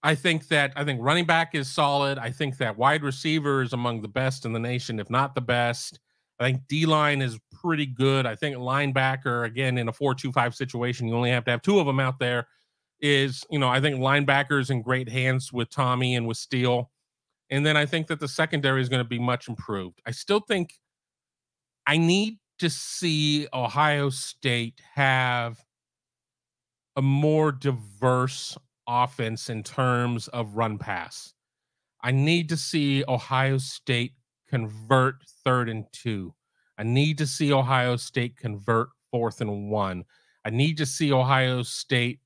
I think running back is solid. I think that wide receiver is among the best in the nation, if not the best. I think D-line is pretty good. I think linebacker, again, in a 4-2-5 situation, you only have to have two of them out there. I think linebacker's in great hands with Tommy and with Steele. And then I think that the secondary is going to be much improved. I still think I need to see Ohio State have a more diverse offense in terms of run pass. I need to see Ohio State convert 3rd and 2. I need to see Ohio State convert 4th and 1. I need to see Ohio State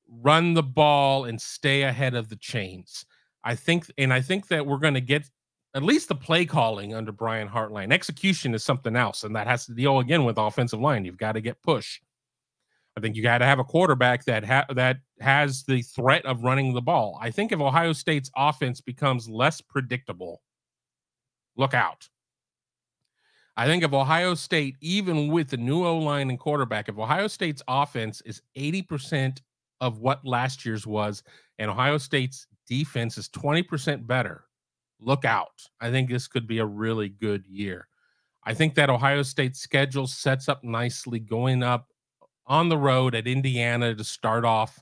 run the ball and stay ahead of the chains. I think that we're going to get at least the play calling under Brian Hartline. Execution is something else, and that has to deal again with offensive line. You've got to get push. I think you got to have a quarterback that has the threat of running the ball. I think if Ohio State's offense becomes less predictable, look out. I think if Ohio State, even with the new O-line and quarterback, if Ohio State's offense is 80% of what last year's was, and Ohio State's defense is 20% better, look out. I think this could be a really good year. I think that Ohio State's schedule sets up nicely going up on the road at Indiana to start off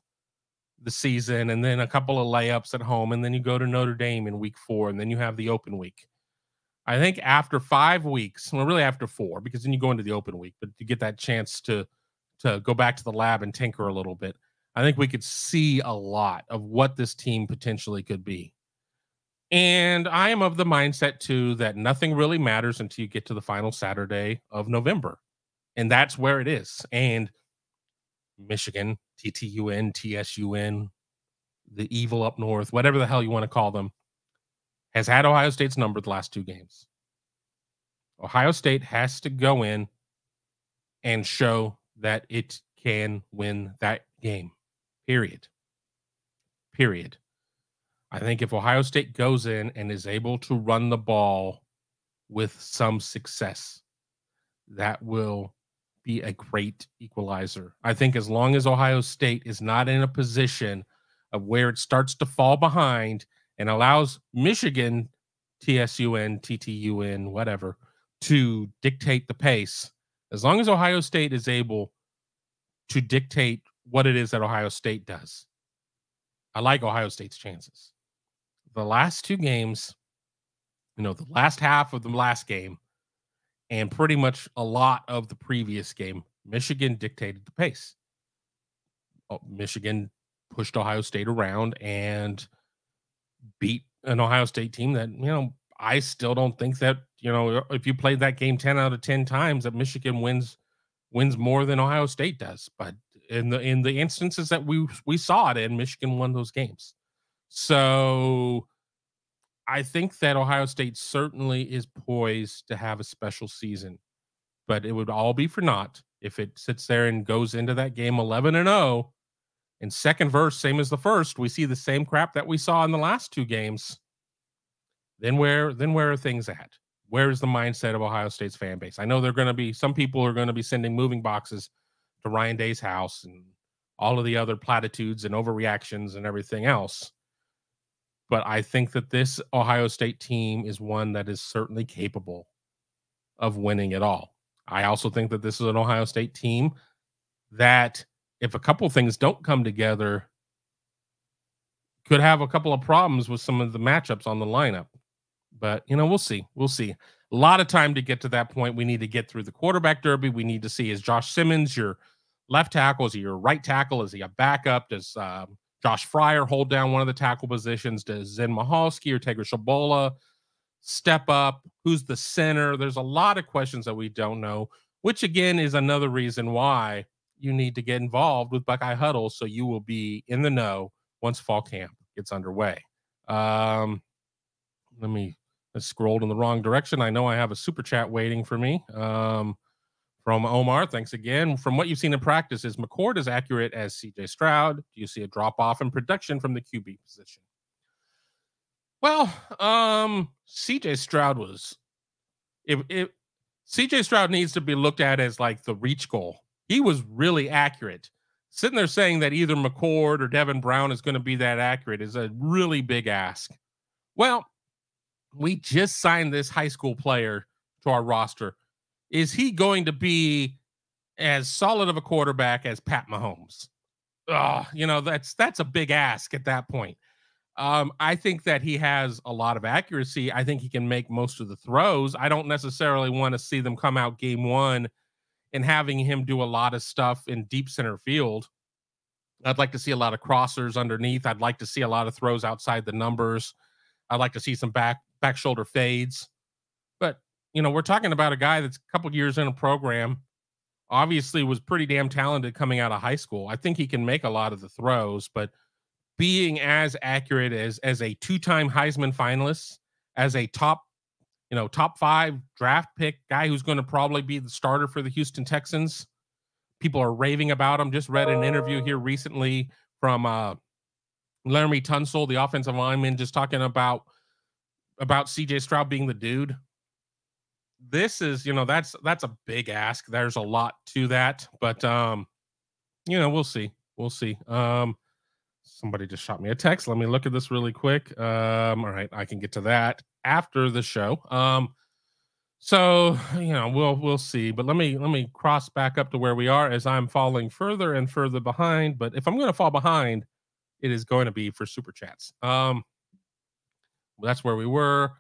the season, and then a couple of layups at home, and then you go to Notre Dame in week 4, and then you have the open week. I think after 5 weeks, well, really after 4, because then you go into the open week, but you get that chance to go back to the lab and tinker a little bit. I think we could see a lot of what this team potentially could be. And I am of the mindset, too, that nothing really matters until you get to the final Saturday of November. And that's where it is. And Michigan, TTUN, TSUN, the evil up north, whatever the hell you want to call them, has had Ohio State's number the last 2 games. Ohio State has to go in and show that it can win that game. Period. I think if Ohio State goes in and is able to run the ball with some success, that will be a great equalizer. I think as long as Ohio State is not in a position of where it starts to fall behind and allows Michigan, TSUN, TTUN, whatever, to dictate the pace, as long as Ohio State is able to dictate what it is that Ohio State does, I like Ohio State's chances. The last 2 games, the last half of the last game and pretty much a lot of the previous game, Michigan dictated the pace. Michigan pushed Ohio State around and beat an Ohio State team that, I still don't think that, if you played that game 10 out of 10 times, that Michigan wins more than Ohio State does. But in the instances that we saw it in, Michigan won those games. So I think that Ohio State certainly is poised to have a special season, but it would all be for naught if it sits there and goes into that game 11-0. In second verse, same as the first, we see the same crap that we saw in the last 2 games. Then where are things at? Where is the mindset of Ohio State's fan base? I know some people are going to be sending moving boxes to Ryan Day's house and all of the other platitudes and overreactions and everything else. But I think that this Ohio State team is one that is certainly capable of winning it all. I also think that this is an Ohio State team that, if a couple things don't come together, could have a couple of problems with some of the matchups on the lineup. But, we'll see. We'll see. A lot of time to get to that point. We need to get through the quarterback derby. We need to see, is Josh Simmons your left tackle? Is he your right tackle? Is he a backup? Does Josh Fryer hold down one of the tackle positions? Does Zen Mahalski or Tegra Shabola step up? Who's the center? There's a lot of questions that we don't know, which again is another reason why you need to get involved with Buckeye Huddle, so you will be in the know once fall camp gets underway. Um, let me I scrolled in the wrong direction. I know I have a super chat waiting for me. From Omar, thanks again. From what you've seen in practice, is McCord as accurate as CJ Stroud? Do you see a drop off in production from the QB position? Well, CJ Stroud was if CJ Stroud needs to be looked at as like the reach goal. He was really accurate. Sitting there saying that either McCord or Devin Brown is going to be that accurate is a really big ask. Well, we just signed this high school player to our roster. Is he going to be as solid of a quarterback as Pat Mahomes? That's a big ask at that point. I think that he has a lot of accuracy. I think he can make most of the throws. I don't necessarily want to see them come out game one and having him do a lot of stuff in deep center field. I'd like to see a lot of crossers underneath. I'd like to see a lot of throws outside the numbers. I'd like to see some back shoulder fades. But, we're talking about a guy that's a couple years in a program, obviously was pretty damn talented coming out of high school. I think he can make a lot of the throws, but being as accurate as a two-time Heisman finalist, as a top 5 draft pick guy who's going to probably be the starter for the Houston Texans. People are raving about him. Just read an interview here recently from Laramie Tunsil, the offensive lineman, just talking about CJ Stroud being the dude. This is, that's a big ask. There's a lot to that, but we'll see. We'll see. Somebody just shot me a text. Let me look at this really quick. All right, I can get to that after the show. So we'll see. But let me cross back up to where we are as I'm falling further and further behind. But if I'm going to fall behind, it is going to be for super chats. That's where we were.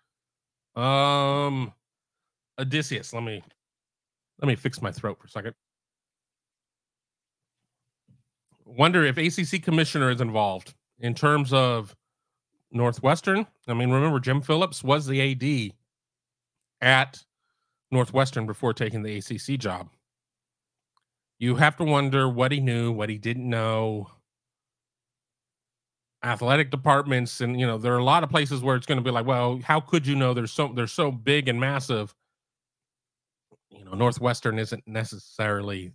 Odysseus, let me fix my throat for a second. Wonder if ACC commissioner is involved in terms of Northwestern. I mean, remember Jim Phillips was the AD at Northwestern before taking the ACC job. You have to wonder what he knew, what he didn't know. Athletic departments, and there are a lot of places where it's going to be like, well, how could you know? They're so big and massive. Northwestern isn't necessarily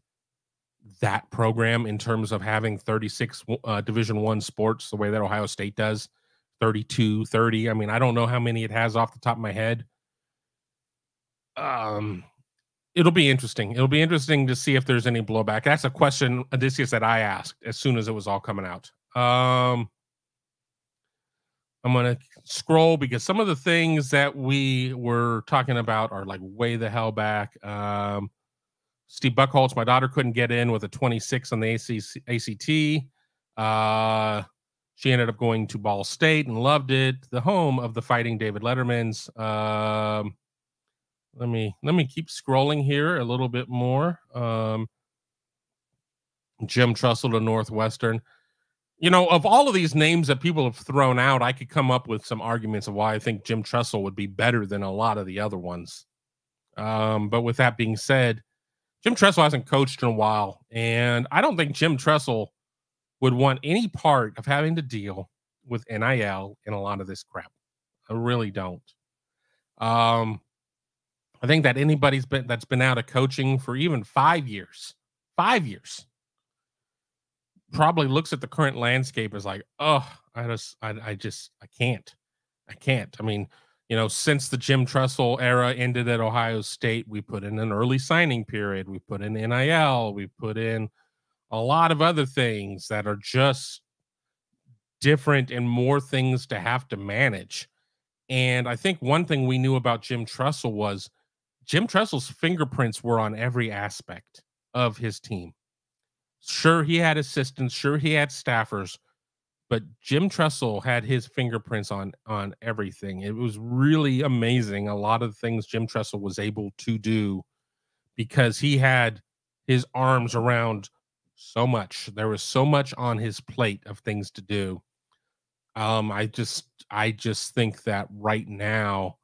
that program in terms of having 36 Division I sports the way that Ohio State does, 32, 30. I mean, I don't know how many it has off the top of my head. It'll be interesting. It'll be interesting to see if there's any blowback. That's a question, Odysseus, that I asked as soon as it was all coming out. I'm going to scroll because some of the things that we were talking about are like way the hell back. Steve Buckholtz, my daughter couldn't get in with a 26 on the ACT. She ended up going to Ball State and loved it. The home of the Fighting David Lettermans. Let me keep scrolling here a little bit more. Jim Tressel to Northwestern. Of all of these names that people have thrown out, I could come up with some arguments of why I think Jim Tressel would be better than a lot of the other ones. But with that being said, Jim Tressel hasn't coached in a while, and I don't think Jim Tressel would want any part of having to deal with NIL and a lot of this crap. I really don't. I think that that's been out of coaching for even 5 years, probably looks at the current landscape as like, oh, I can't. I mean, since the Jim Tressel era ended at Ohio State, we put in an early signing period. We put in NIL. We put in a lot of other things that are just different and more things to have to manage. And I think one thing we knew about Jim Tressel was Jim Tressel's fingerprints were on every aspect of his team. Sure, he had assistants. Sure, he had staffers. But Jim Tressel had his fingerprints on everything. It was really amazing, a lot of things Jim Tressel was able to do because he had his arms around so much. There was so much on his plate of things to do. I just think that right now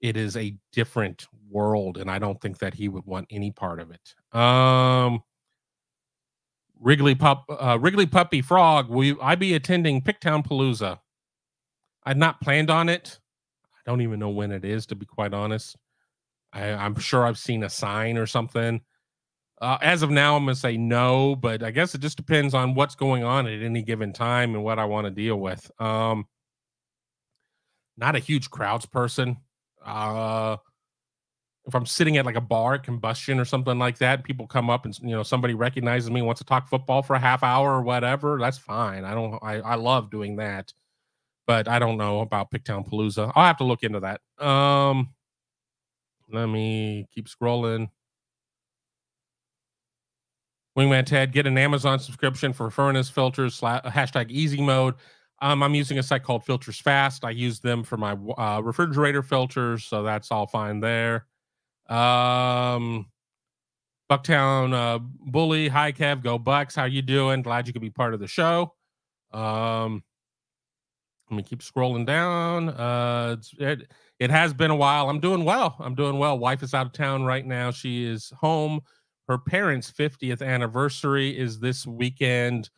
it is a different world, and I don't think that he would want any part of it. Wrigley Puppy Frog, will I be attending Picktown Palooza? I'd not planned on it. I don't even know when it is, to be quite honest. I'm sure I've seen a sign or something. As of now, I'm gonna say no, but I guess it just depends on what's going on at any given time and what I want to deal with. Not a huge crowds person. Uh, if I'm sitting at like a bar at Combustion or something like that, people come up and somebody recognizes me, wants to talk football for a half hour or whatever. That's fine. I don't. I love doing that, but I don't know about Picktown Palooza. I'll have to look into that. Let me keep scrolling. Wingman Ted, get an Amazon subscription for furnace filters, hashtag easy mode. I'm using a site called Filters Fast. I use them for my refrigerator filters, so that's all fine there. Bucktown Bully, hi Kev, go Bucks. How you doing? Glad you could be part of the show. Let me keep scrolling down. It has been a while. I'm doing well. Wife is out of town right now. She is home. Her parents' 50th anniversary is this weekend.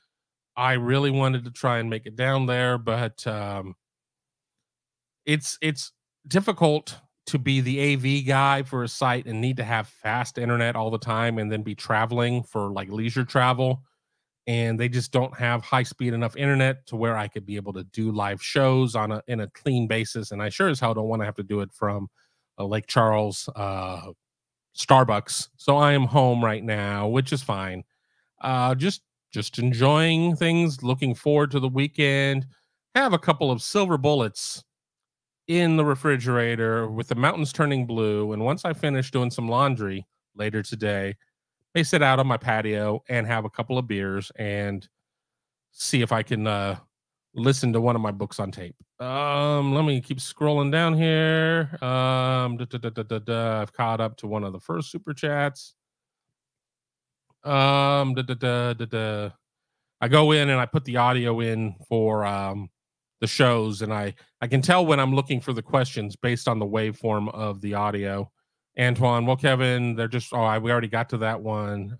I really wanted to try and make it down there, but it's difficult to be the AV guy for a site and need to have fast internet all the time and then be traveling for like leisure travel. And they just don't have high speed enough internet to where I could be able to do live shows in a clean basis. And I sure as hell don't want to have to do it from Lake Charles Starbucks. So I am home right now, which is fine. Just enjoying things, looking forward to the weekend. Have a couple of silver bullets in the refrigerator with the mountains turning blue. And once I finish doing some laundry later today, may sit out on my patio and have a couple of beers and see if I can listen to one of my books on tape. Let me keep scrolling down here. I've caught up to one of the first super chats. I go in and I put the audio in for the shows, and I can tell when I'm looking for the questions based on the waveform of the audio. Antoine, well, Kevin, they're just we already got to that one.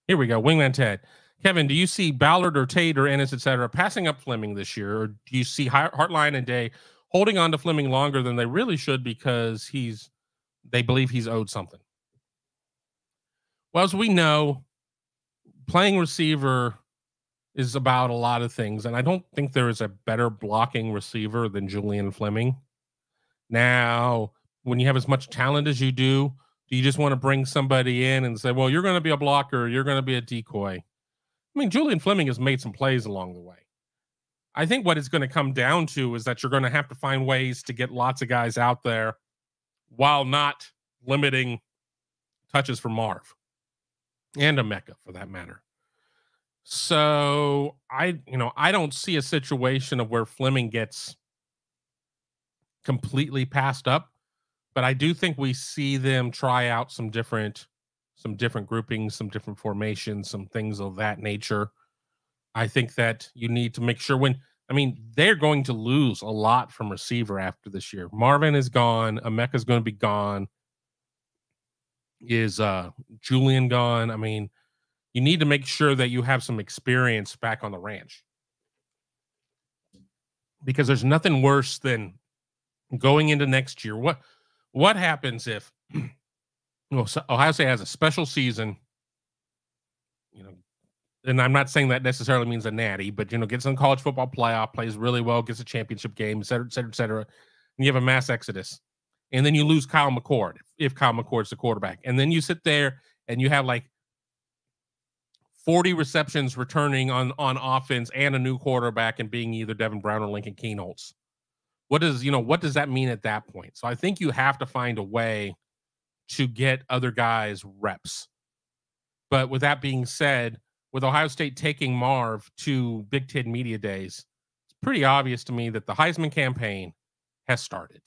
Here we go. Wingman Ted. Kevin, do you see Ballard or Tate or Ennis, etc., passing up Fleming this year, or do you see Hartline and Day holding on to Fleming longer than they really should because they believe he's owed something? Well, as we know, playing receiver is about a lot of things, and I don't think there is a better blocking receiver than Julian Fleming. Now, when you have as much talent as you do you just want to bring somebody in and say, well, you're going to be a blocker, you're going to be a decoy? I mean, Julian Fleming has made some plays along the way. I think what it's going to come down to is that you're going to have to find ways to get lots of guys out there while not limiting touches for Marv and Emeka for that matter. So I don't see a situation of where Fleming gets completely passed up, but I do think we see them try out some different groupings, some different formations, some things of that nature. I think that you need to make sure they're going to lose a lot from receiver after this year. Marvin is gone. Emeka's going to be gone. Is Julian gone? I mean, you need to make sure that you have some experience back on the ranch, because there's nothing worse than going into next year. What happens if Ohio State has a special season, and I'm not saying that necessarily means a natty, but gets in the college football playoff, plays really well, gets a championship game, et cetera, et cetera, et cetera, and you have a mass exodus, and then you lose Kyle McCord if Kyle McCord's the quarterback, and then you sit there and you have like 40 receptions returning on offense and a new quarterback and being either Devin Brown or Lincoln Kienholz. What does that mean at that point? So I think you have to find a way to get other guys reps. But with that being said, with Ohio State taking Marv to Big Ten Media Days, it's pretty obvious to me that the Heisman campaign has started.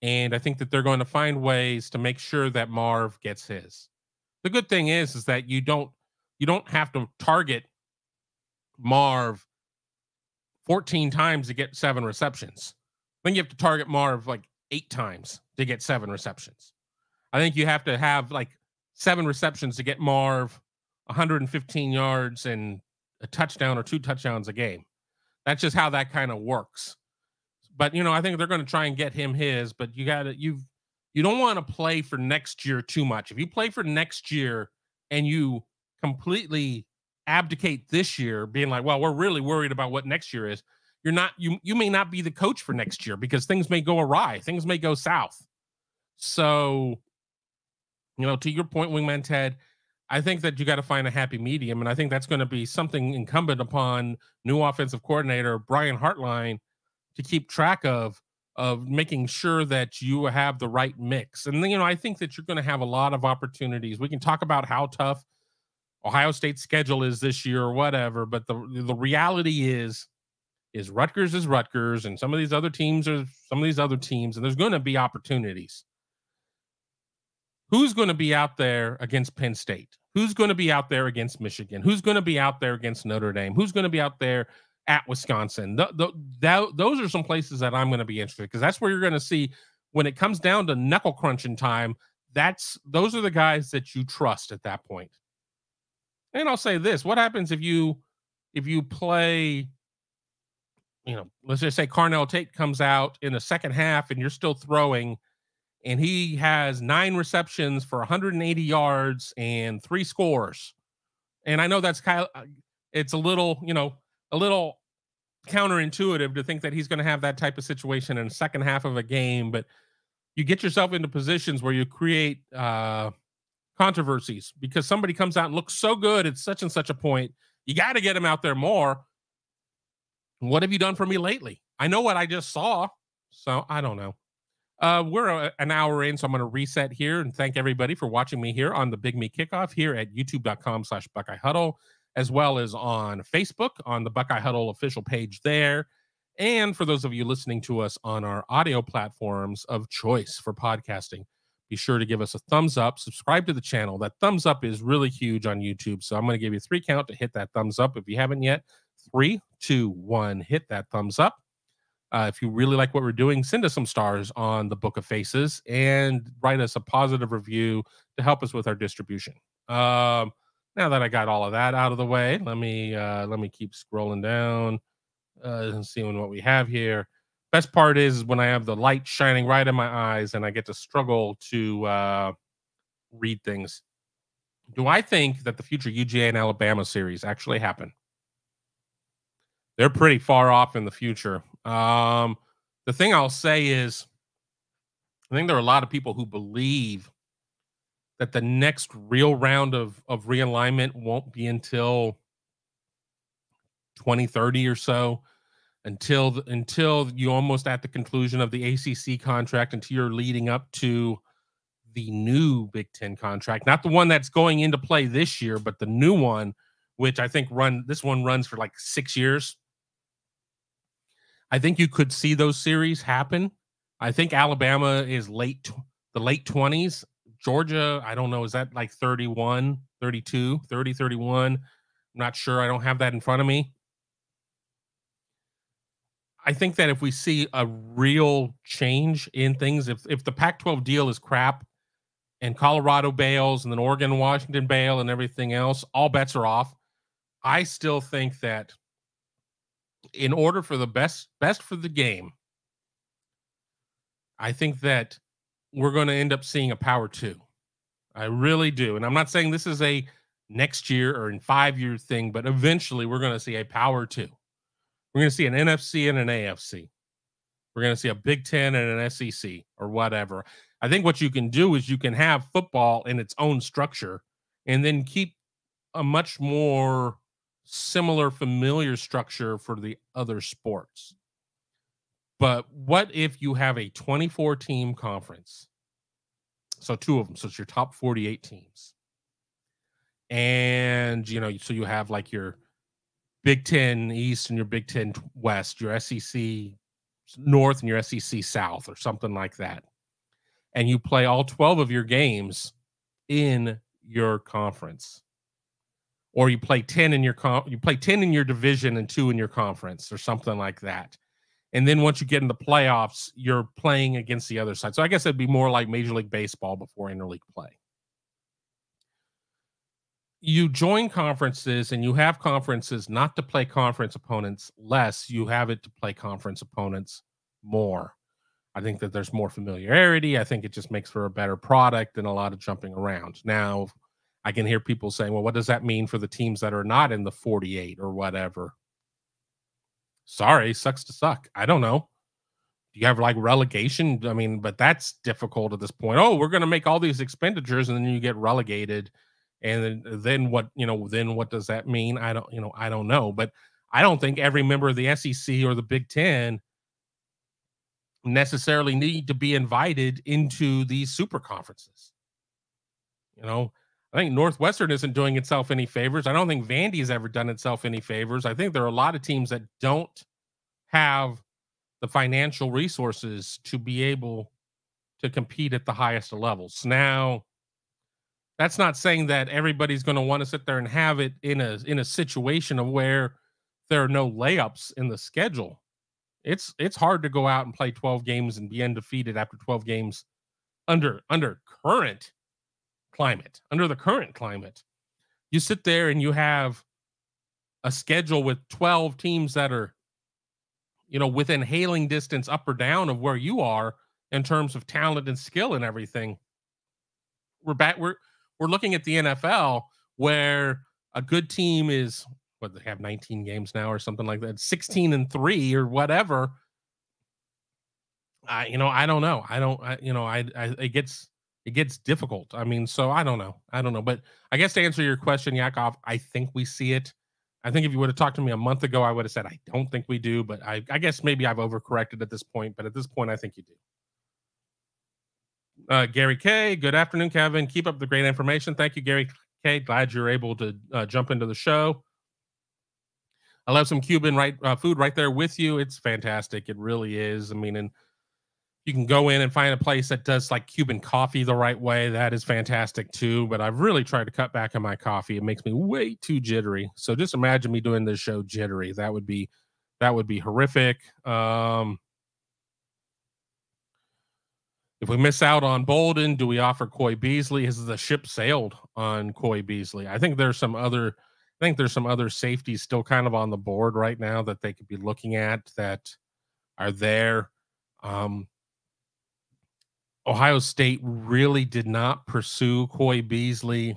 And I think that they're going to find ways to make sure that Marv gets his. The good thing is that you don't have to target Marv 14 times to get 7 receptions. I think you have to target Marv like 8 times to get 7 receptions. I think you have to have like 7 receptions to get Marv 115 yards and a touchdown or 2 touchdowns a game. That's just how that kind of works. But I think they're going to try and get him his. But you don't want to play for next year too much. If you play for next year and you completely abdicate this year, being like, well, we're really worried about what next year is. You may not be the coach for next year because things may go awry. Things may go south. So, to your point, Wingman Ted, I think that you got to find a happy medium. And I think that's going to be something incumbent upon new offensive coordinator Brian Hartline to keep track of making sure that you have the right mix. And then, I think that you're going to have a lot of opportunities. We can talk about how tough Ohio State's schedule is this year or whatever, but the reality is Rutgers is Rutgers, and some of these other teams are some of these other teams, and there's going to be opportunities. Who's going to be out there against Penn State? Who's going to be out there against Michigan? Who's going to be out there against Notre Dame? Who's going to be out there at Wisconsin? Those are some places that I'm going to be interested, because that's where you're going to see when it comes down to knuckle crunching time. Those are the guys that you trust at that point. And I'll say this: what happens if you play? Let's just say Carnell Tate comes out in the second half and you're still throwing, and he has 9 receptions for 180 yards and 3 scores. And I know that's it's a little counterintuitive to think that he's going to have that type of situation in the second half of a game, but you get yourself into positions where you create controversies because somebody comes out and looks so good at such and such a point. You got to get him out there more. What have you done for me lately? I know what I just saw, so I don't know. We're an hour in, so I'm going to reset here and thank everybody for watching me here on the Big Me Kickoff here at youtube.com/Buckeye Huddle, as well as on Facebook on the Buckeye Huddle official page there. And for those of you listening to us on our audio platforms of choice for podcasting, be sure to give us a thumbs up, subscribe to the channel. That thumbs up is really huge on YouTube, so I'm going to give you a 3 count to hit that thumbs up if you haven't yet. 3, 2, 1, hit that thumbs up. If you really like what we're doing, send us some stars on the Book of Faces and write us a positive review to help us with our distribution. Now that I got all of that out of the way, let me keep scrolling down and seeing what we have here. Best part is when I have the light shining right in my eyes and I get to struggle to read things. Do I think that the future UGA and Alabama series actually happen? They're pretty far off in the future. The thing I'll say is, I think there are a lot of people who believe that the next real round of realignment won't be until 2030 or so, until you almost at the conclusion of the ACC contract, until you're leading up to the new Big Ten contract, not the one that's going into play this year, but the new one, which I think this one runs for like 6 years. I think you could see those series happen. I think Alabama is the late 20s. Georgia, I don't know, is that like 31, 32, 30, 31? I'm not sure. I don't have that in front of me. I think that if we see a real change in things, if the Pac-12 deal is crap and Colorado bails and then Oregon and Washington bail and everything else, all bets are off. I still think that in order for the best for the game, I think that we're going to end up seeing a Power 2. I really do. And I'm not saying this is a next year or in 5-year thing, but eventually we're going to see a Power 2. We're going to see an NFC and an AFC. We're going to see a Big Ten and an SEC or whatever. I think what you can do is you can have football in its own structure and then keep a much more similar, familiar structure for the other sports. But what if you have a 24-team conference? So 2 of them. So it's your top 48 teams. And, so you have like your Big Ten East and your Big Ten West, your SEC North and your SEC South or something like that. And you play all 12 of your games in your conference. Or you play 10 in your division and 2 in your conference or something like that. And then once you get in the playoffs, you're playing against the other side. So I guess it'd be more like Major League Baseball before interleague play. You join conferences and you have conferences not to play conference opponents less, you have it to play conference opponents more. I think that there's more familiarity. I think it just makes for a better product and a lot of jumping around. Now, I can hear people saying, well, what does that mean for the teams that are not in the 48 or whatever? Sorry, sucks to suck. I don't know. Do you have like relegation? I mean, but that's difficult at this point. Oh, we're going to make all these expenditures and then you get relegated. And then what, then what does that mean? I don't know. But I don't think every member of the SEC or the Big Ten necessarily need to be invited into these super conferences. I think Northwestern isn't doing itself any favors. I don't think Vandy's ever done itself any favors. I think there are a lot of teams that don't have the financial resources to be able to compete at the highest of levels. Now, that's not saying that everybody's going to want to sit there and have it in a situation of where there are no layups in the schedule. It's hard to go out and play 12 games and be undefeated after 12 games under current climate. Under the current climate, you sit there and you have a schedule with 12 teams that are within hailing distance up or down of where you are in terms of talent and skill and everything. We're looking at the NFL where a good team is what they have 19 games now or something like that, 16-3 or whatever. I don't know. It gets difficult. I mean, so I don't know. But I guess to answer your question, Yakov, I think we see it. I think if you would have talked to me a month ago, I would have said, I don't think we do, but I guess maybe I've overcorrected at this point, but at this point, I think you do. Gary K, good afternoon, Kevin. Keep up the great information. Thank you, Gary K. Glad you're able to jump into the show. I love some Cuban food right there with you. It's fantastic. It really is. I mean, and you can go in and find a place that does like Cuban coffee the right way. That is fantastic too. But I've really tried to cut back on my coffee. It makes me way too jittery. So just imagine me doing this show jittery. That would be horrific. If we miss out on Bolden, do we offer Coy Beasley? Has the ship sailed on Coy Beasley? I think there's some other safeties still kind of on the board right now that they could be looking at that are there. Ohio State really did not pursue Coy Beasley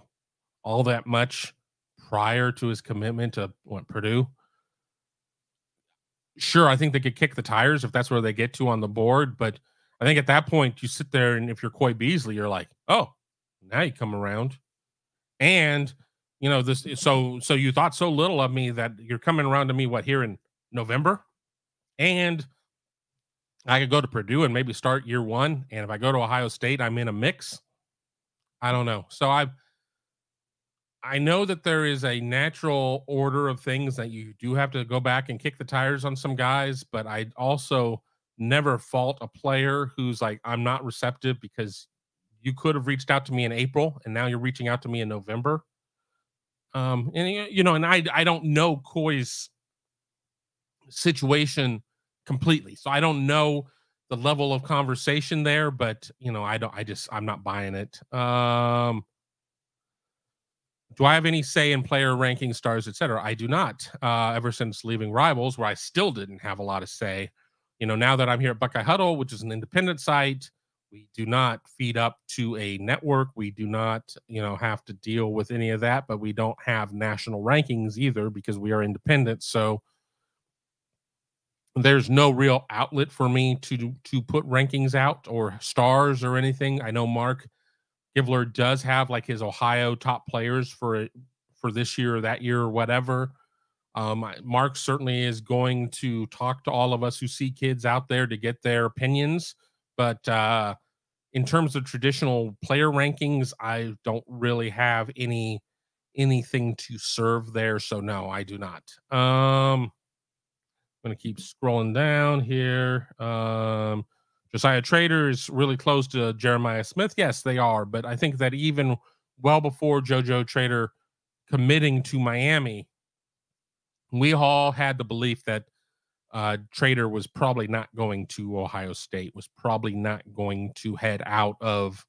all that much prior to his commitment to Purdue. Sure, I think they could kick the tires if that's where they get to on the board, but I think at that point you sit there and if you're Coy Beasley, you're like, oh, now you come around. And this, so you thought so little of me that you're coming around to me here in November, and I could go to Purdue and maybe start year one, and if I go to Ohio State, I'm in a mix. I don't know. So I know that there is a natural order of things that you do have to go back and kick the tires on some guys, but I also never fault a player who's like, I'm not receptive because you could have reached out to me in April and now you're reaching out to me in November. And I don't know Coy's situation completely, so I don't know the level of conversation there, but I'm not buying it. Do I have any say in player ranking, stars, etc.? I do not. Ever since leaving Rivals, where I still didn't have a lot of say, now that I'm here at Buckeye Huddle, which is an independent site, we do not feed up to a network. We do not, have to deal with any of that, but we don't have national rankings either because we are independent. So there's no real outlet for me to put rankings out or stars or anything. I know Mark Givler does have like his Ohio top players for this year or that year or whatever. Mark certainly is going to talk to all of us who see kids out there to get their opinions. But in terms of traditional player rankings, I don't really have anything to serve there. So no, I do not. I'm going to keep scrolling down here. Josiah Trader is really close to Jeremiah Smith. Yes, they are. But I think that even well before JoJo Trader committing to Miami, we all had the belief that Trader was probably not going to Ohio State, was probably not going to head out of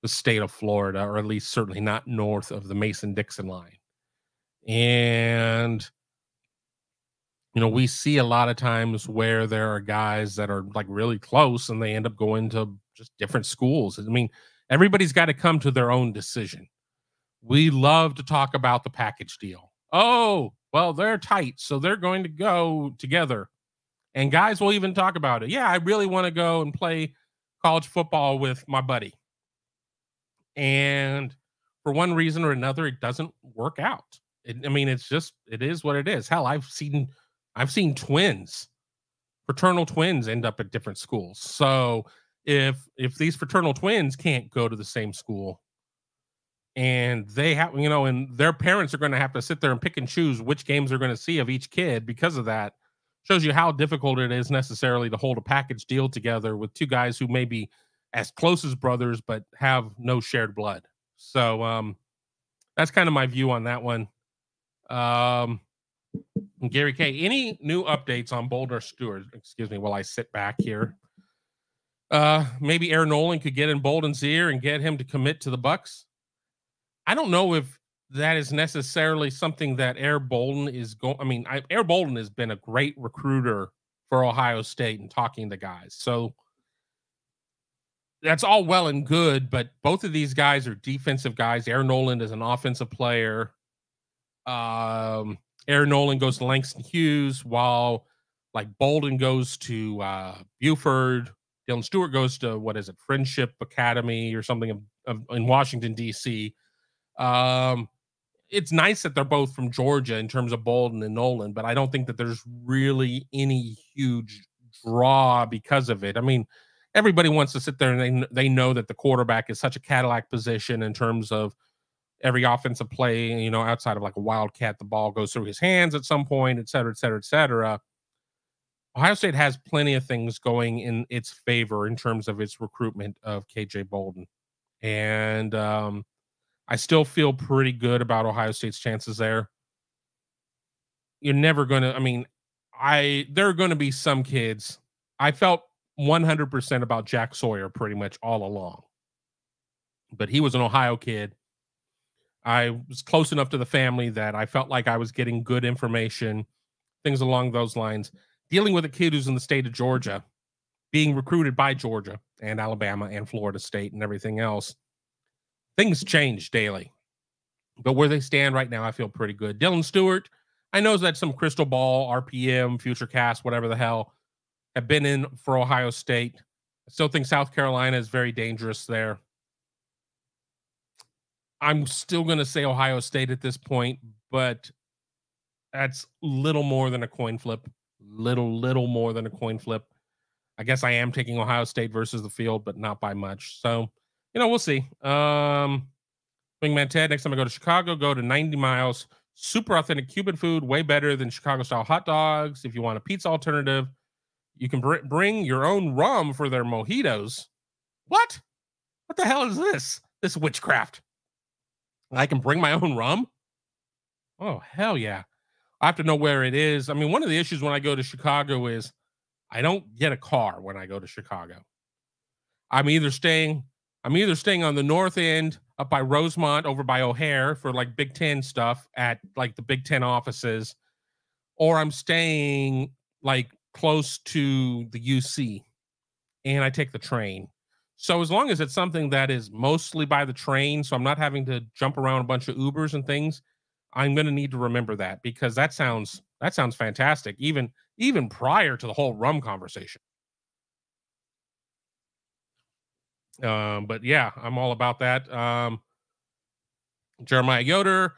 the state of Florida, or at least certainly not north of the Mason-Dixon line. And we see a lot of times where there are guys that are like really close and they end up going to just different schools. I mean, everybody's got to come to their own decision. We love to talk about the package deal. Oh, well, they're tight, so they're going to go together. And guys will even talk about it. Yeah, I really want to go and play college football with my buddy. And for one reason or another, it doesn't work out. It is what it is. Hell, I've seen fraternal twins end up at different schools. So if these fraternal twins can't go to the same school, and they have, and their parents are going to have to sit there and pick and choose which games they're going to see of each kid because of that, shows you how difficult it is necessarily to hold a package deal together with two guys who may be as close as brothers but have no shared blood. So that's kind of my view on that one. Gary K, any new updates on Bolden or Stewart? Excuse me while I sit back here. Maybe Aaron Nolan could get in Bolden's ear and get him to commit to the Bucks. I don't know if that is necessarily something that Air Bolden is going. I mean, Air Bolden has been a great recruiter for Ohio State and talking to guys. So that's all well and good, but both of these guys are defensive guys. Air Nolan is an offensive player. Air Nolan goes to Langston Hughes, while like Bolden goes to Buford. Dylan Stewart goes to Friendship Academy or something in Washington, D.C. It's nice that they're both from Georgia in terms of Bolden and Nolan, but I don't think that there's really any huge draw because of it. I mean, everybody wants to sit there and they know that the quarterback is such a Cadillac position in terms of every offensive play, outside of like a wildcat, the ball goes through his hands at some point, et cetera, et cetera, et cetera. Ohio State has plenty of things going in its favor in terms of its recruitment of KJ Bolden. And I still feel pretty good about Ohio State's chances there. You're never going to, there are going to be some kids. I felt 100% about Jack Sawyer pretty much all along. But he was an Ohio kid. I was close enough to the family that I felt like I was getting good information, things along those lines. Dealing with a kid who's in the state of Georgia, being recruited by Georgia and Alabama and Florida State and everything else, things change daily. But where they stand right now, I feel pretty good. Dylan Stewart, I know that some crystal ball, RPM, Futurecast, whatever the hell, have been in for Ohio State. I still think South Carolina is very dangerous there. I'm still going to say Ohio State at this point, but that's little more than a coin flip. Little more than a coin flip. I guess I am taking Ohio State versus the field, but not by much. So, we'll see. Wingman Ted, next time I go to Chicago, go to 90 miles. Super authentic Cuban food, way better than Chicago-style hot dogs. If you want a pizza alternative, you can bring your own rum for their mojitos. What? What the hell is this? This witchcraft. I can bring my own rum? Oh, hell yeah. I have to know where it is. I mean, one of the issues when I go to Chicago is I don't get a car when I go to Chicago. I'm either staying on the north end up by Rosemont over by O'Hare for like Big Ten stuff at like the Big Ten offices, or I'm staying like close to the UC and I take the train. So as long as it's something that is mostly by the train, so I'm not having to jump around a bunch of Ubers and things, I'm going to need to remember that, because that sounds fantastic, even prior to the whole rum conversation. But yeah, I'm all about that. Jeremiah Yoder.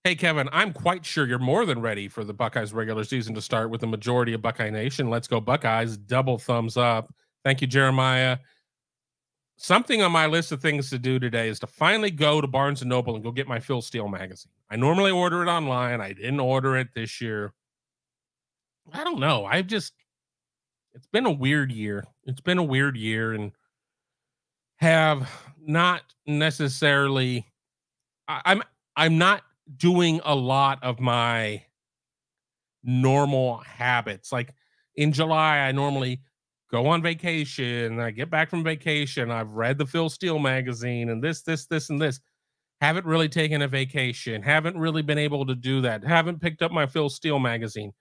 Hey, Kevin, I'm quite sure you're more than ready for the Buckeyes regular season to start with the majority of Buckeye Nation. Let's go Buckeyes. Double thumbs up. Thank you, Jeremiah. Something on my list of things to do today is to finally go to Barnes & Noble and go get my Phil Steele magazine. I normally order it online. I didn't order it this year. I don't know. It's been a weird year. And have not necessarily, I'm not doing a lot of my normal habits. Like in July, I normally go on vacation. I get back from vacation. I've read the Phil Steele magazine and this, and this. Haven't really taken a vacation. Haven't really been able to do that. Haven't picked up my Phil Steele magazine.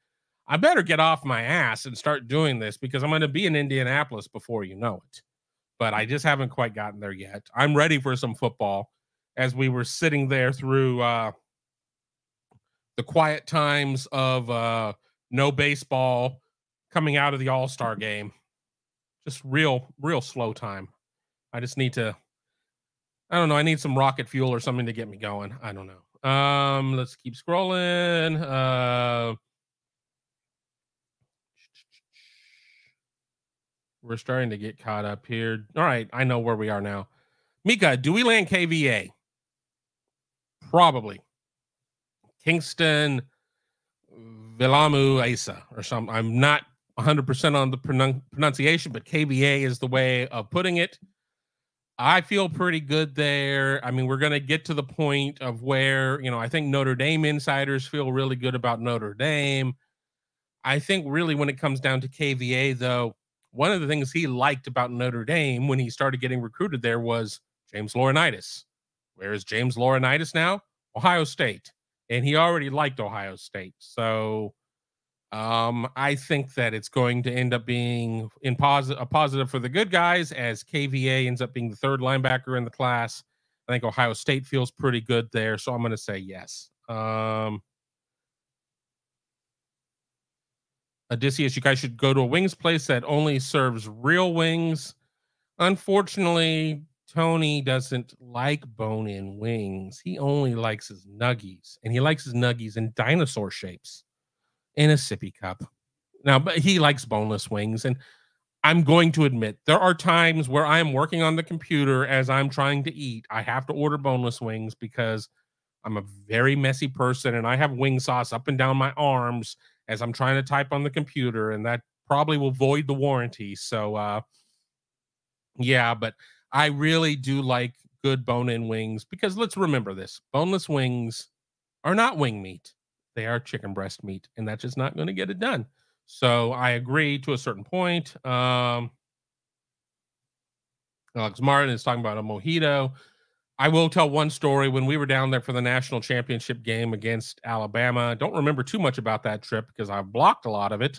I better get off my ass and start doing this because I'm going to be in Indianapolis before you know it. But I just haven't quite gotten there yet. I'm ready for some football as we were sitting there through the quiet times of no baseball coming out of the All-Star game. Just real slow time. I just need to, I don't know. I need some rocket fuel or something to get me going. I don't know. Let's keep scrolling. We're starting to get caught up here. All right, I know where we are now. Mika, do we land KVA? Probably. Kingston Vilamu Asa or something. I'm not 100% on the pronunciation, but KVA is the way of putting it. I feel pretty good there. I mean, we're going to get to the point of where, I think Notre Dame insiders feel really good about Notre Dame. I think really when it comes down to KVA, though, one of the things he liked about Notre Dame when he started getting recruited there was James Laurinaitis. Where is James Laurinaitis now? Ohio State. And he already liked Ohio State. So I think that it's going to end up being a positive for the good guys as KVA ends up being the third linebacker in the class. I think Ohio State feels pretty good there. So I'm going to say yes. Odysseus, you guys should go to a wings place that only serves real wings. Unfortunately, Tony doesn't like bone-in wings. He only likes his nuggies, and he likes his nuggies in dinosaur shapes in a sippy cup. Now, but he likes boneless wings, and I'm going to admit there are times where I am working on the computer as I'm trying to eat. I have to order boneless wings because I'm a very messy person, and I have wing sauce up and down my arms as I'm trying to type on the computer, and that probably will void the warranty. So, yeah, but I really do like good bone-in wings because let's remember this. Boneless wings are not wing meat. They are chicken breast meat, and that's just not going to get it done. So I agree to a certain point. Alex Martin is talking about a mojito. I will tell one story. When we were down there for the national championship game against Alabama, I don't remember too much about that trip because I blocked a lot of it.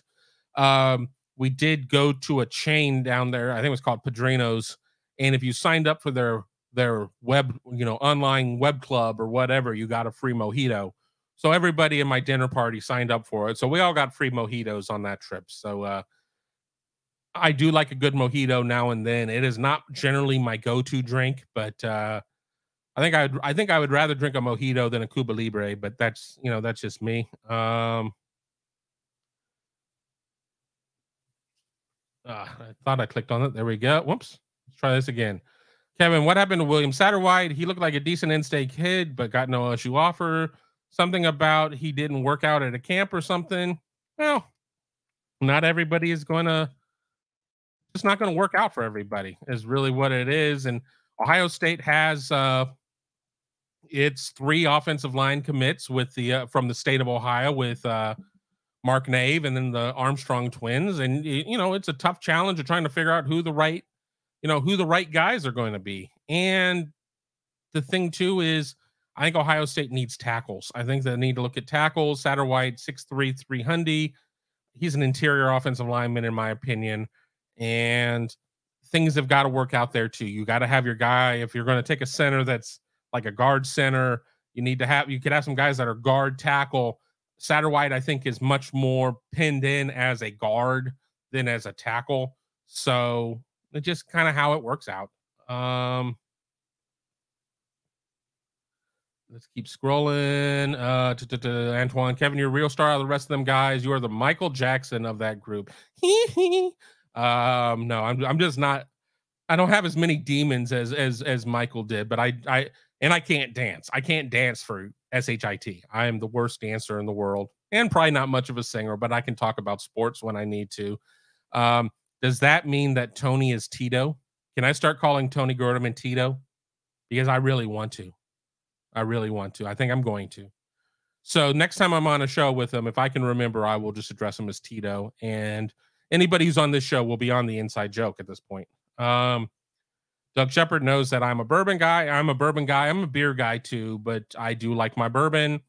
We did go to a chain down there. I think it was called Padrino's. And if you signed up for their web, online web club or whatever, you got a free mojito. So everybody in my dinner party signed up for it. So we all got free mojitos on that trip. So I do like a good mojito now and then. It is not generally my go-to drink, but I think I would rather drink a mojito than a Cuba Libre, but that's just me. I thought I clicked on it. There we go. Whoops. Let's try this again. Kevin, what happened to William Satterwhite? He looked like a decent in-state kid, but got no LSU offer. Something about he didn't work out at a camp or something. Well, not everybody is it's not going to work out for everybody is really what it is. And Ohio State has its 3 offensive line commits with the from the state of Ohio with Mark Nave and then the Armstrong twins. And it's a tough challenge of trying to figure out who the right guys are going to be. And the thing too is I think Ohio State needs tackles. I think they need to look at tackles. Satterwhite, 6'3", 300. He's an interior offensive lineman, in my opinion. And things have got to work out there too. You got to have your guy. If you're going to take a center that's like a guard center, you could have some guys that are guard tackle. Satterwhite, I think, is much more pinned in as a guard than as a tackle. So it's just kind of how it works out. Let's keep scrolling. Antoine, Kevin, you're a real star. The rest of them guys, you are the Michael Jackson of that group. No, I'm just not. I don't have as many demons as Michael did, but I can't dance. I can't dance for SHIT. I am the worst dancer in the world, and probably not much of a singer, but I can talk about sports when I need to. Does that mean that Tony is Tito? Can I start calling Tony Gorderman Tito? Because I really want to. I think I'm going to. So next time I'm on a show with him, if I can remember, I will just address him as Tito. And Anybody who's on this show will be on the inside joke at this point. Doug Shepard knows that I'm a bourbon guy. I'm a bourbon guy. I'm a beer guy too, but I do like my bourbon.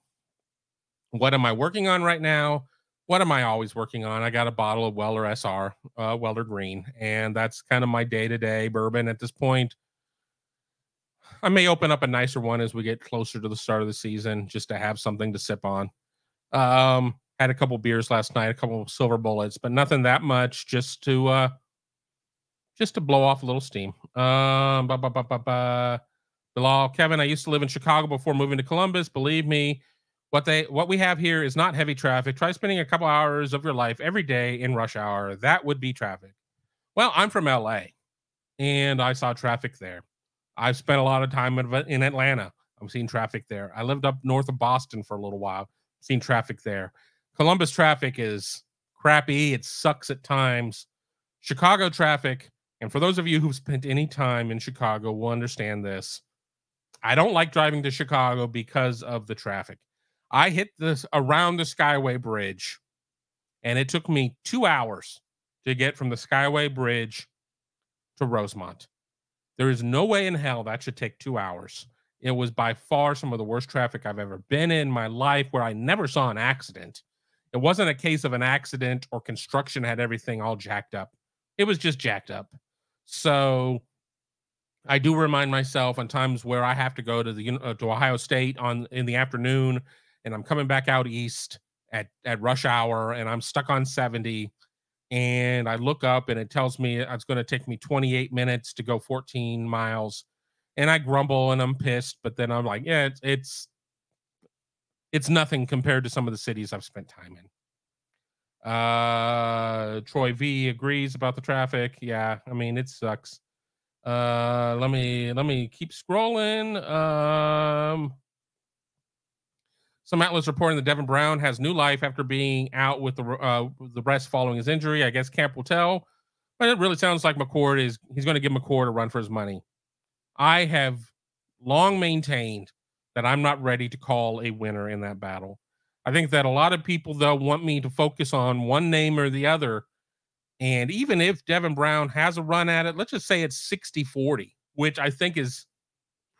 What am I working on right now? What am I always working on? I got a bottle of Weller SR, Weller Green, and that's kind of my day-to-day bourbon at this point. I may open up a nicer one as we get closer to the start of the season, just to have something to sip on. Had a couple beers last night, a couple of silver bullets, but nothing that much, just to blow off a little steam. Bilal, Kevin, I used to live in Chicago before moving to Columbus. Believe me, what we have here is not heavy traffic. Try spending a couple hours of your life every day in rush hour. That would be traffic. Well, I'm from LA, and I saw traffic there. I've spent a lot of time in Atlanta. I've seen traffic there. I lived up north of Boston for a little while. Seen traffic there. Columbus traffic is crappy. It sucks at times. Chicago traffic, and for those of you who've spent any time in Chicago will understand this. I don't like driving to Chicago because of the traffic. I hit this around the Skyway Bridge, and it took me 2 hours to get from the Skyway Bridge to Rosemont. There is no way in hell that should take 2 hours. It was by far some of the worst traffic I've ever been in my life, where I never saw an accident. It wasn't a case of an accident or construction had everything all jacked up. It was just jacked up. So I do remind myself on times where I have to go to to Ohio State in the afternoon, and I'm coming back out east at rush hour, and I'm stuck on 70. And I look up and it tells me it's going to take me 28 minutes to go 14 miles. And I grumble and I'm pissed, but then I'm like, yeah, it's nothing compared to some of the cities I've spent time in. Troy V agrees about the traffic. Yeah, I mean, it sucks. Let me keep scrolling. Some outlets reporting that Devin Brown has new life after being out with the rest following his injury. I guess camp will tell, but it really sounds like he's going to give McCord a run for his money. I have long maintained that I'm not ready to call a winner in that battle. I think that a lot of people, though, want me to focus on one name or the other. And even if Devin Brown has a run at it, let's just say it's 60-40, which I think is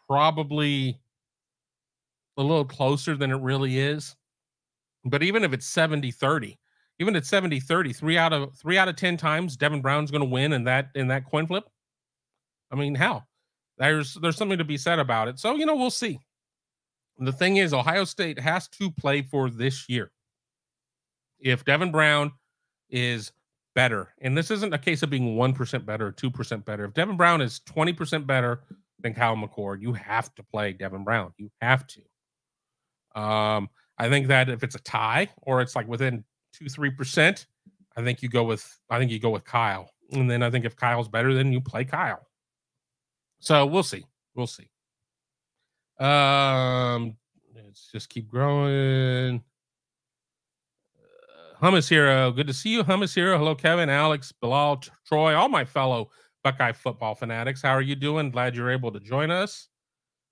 probably a little closer than it really is. But even if it's 70-30, even at 70-30, three out of 10 times Devin Brown's going to win in that coin flip. I mean, hell, there's something to be said about it. So, we'll see. The thing is, Ohio State has to play for this year. If Devin Brown is better, and this isn't a case of being 1% better or 2% better. If Devin Brown is 20% better than Kyle McCord, you have to play Devin Brown. You have to. I think that if it's a tie or it's like within 2-3%, I think you go with Kyle. And then I think if Kyle's better, then you play Kyle. So we'll see. Let's just keep growing. Hummus Hero, good to see you, Hummus Hero. Hello, Kevin, Alex, Bilal, Troy, all my fellow Buckeye football fanatics. How are you doing? Glad you're able to join us.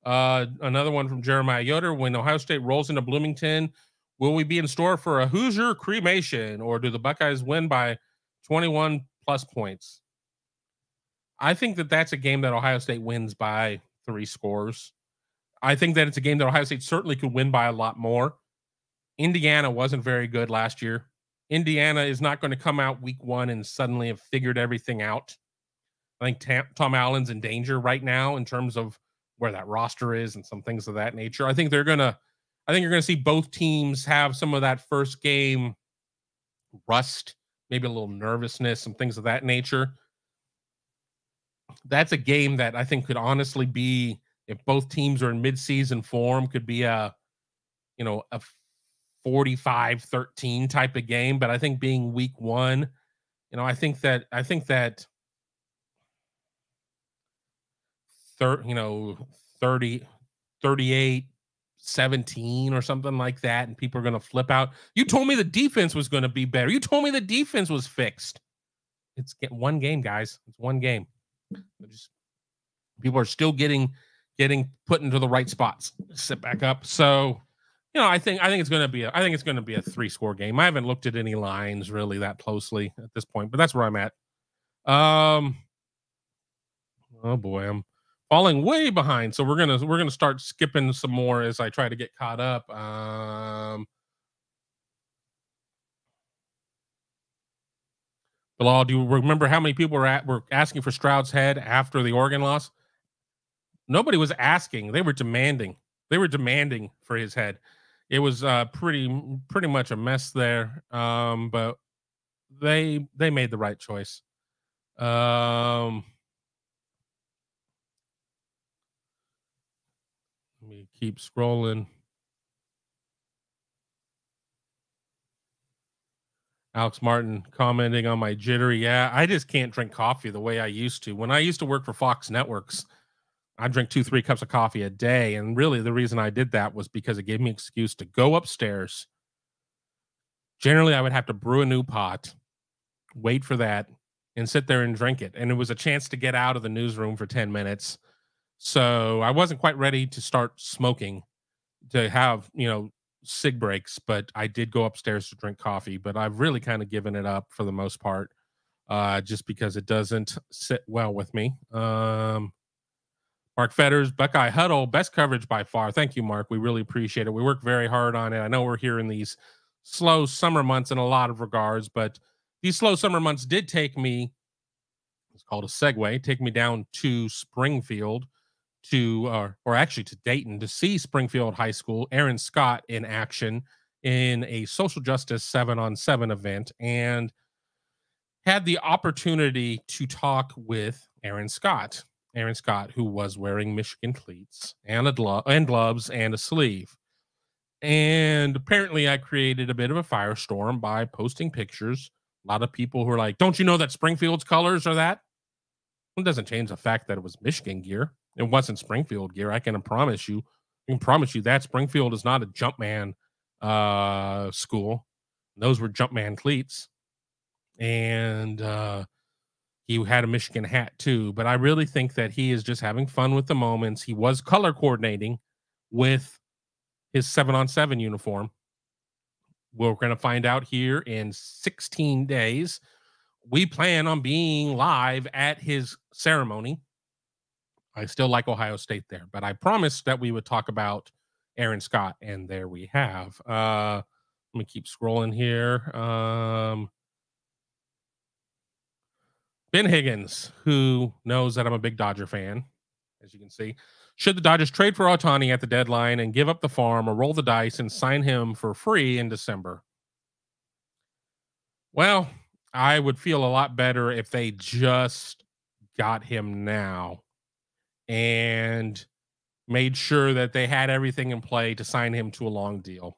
Another one from Jeremiah Yoder. When Ohio State rolls into Bloomington, will we be in store for a Hoosier cremation, or do the Buckeyes win by 21 plus points? I think that that's a game that Ohio State wins by 3 scores. I think that it's a game that Ohio State certainly could win by a lot more. Indiana wasn't very good last year. Indiana is not going to come out week 1 and suddenly have figured everything out. I think Tom Allen's in danger right now in terms of where that roster is and some things of that nature. I think you're going to see both teams have some of that first game rust, maybe a little nervousness, some things of that nature. That's a game that I think could honestly be, if both teams are in mid-season form, could be a 45-13 type of game. But I think being week 1, I think that 38-17 or something like that, and people are going to flip out. You told me the defense was going to be better. You told me the defense was fixed. It's one game, guys. It's one game. People are still getting put into the right spots. Sit back up. So I think it's gonna be a 3-score game. I haven't looked at any lines really that closely at this point, but that's where I'm at. Um, oh boy, I'm falling way behind. So we're gonna start skipping some more as I try to get caught up. Bilal, do you remember how many people were asking for Stroud's head after the Oregon loss? Nobody was asking; they were demanding. They were demanding for his head. It was pretty much a mess there. But they made the right choice. Um, Let me keep scrolling. Alex Martin commenting on my jittery. Yeah, I just can't drink coffee the way I used to. When I used to work for Fox Networks, I drink 2, 3 cups of coffee a day. And really, the reason I did that was because it gave me an excuse to go upstairs. Generally, I would have to brew a new pot, wait for that, and sit there and drink it. And it was a chance to get out of the newsroom for 10 minutes. So I wasn't quite ready to start smoking to have, cig breaks, but I did go upstairs to drink coffee. But I've really kind of given it up for the most part, just because it doesn't sit well with me. Mark Fetters, Buckeye Huddle, best coverage by far. Thank you, Mark. We really appreciate it. We work very hard on it. I know we're here in these slow summer months in a lot of regards, but these slow summer months did take me, it's called a segue, take me down to Springfield or actually to Dayton to see Springfield High School, Aaron Scott in action in a social justice 7-on-7 event, and had the opportunity to talk with Aaron Scott. Aaron Scott, who was wearing Michigan cleats and gloves and a sleeve. And apparently, I created a bit of a firestorm by posting pictures. A lot of people who are like, "Don't you know that Springfield's colors are that?" It doesn't change the fact that it was Michigan gear. It wasn't Springfield gear. I can promise you that Springfield is not a Jumpman school. Those were Jumpman cleats. And he had a Michigan hat too. But I really think that he is just having fun with the moments. He was color coordinating with his 7-on-7 uniform. We're going to find out here in 16 days. We plan on being live at his ceremony. I still like Ohio State there, but I promised that we would talk about Aaron Scott, and there we have. Let me keep scrolling here. Ben Higgins, who knows that I'm a big Dodger fan, as you can see. Should the Dodgers trade for Ohtani at the deadline and give up the farm or roll the dice and sign him for free in December? Well, I would feel a lot better if they just got him now and made sure that they had everything in play to sign him to a long deal.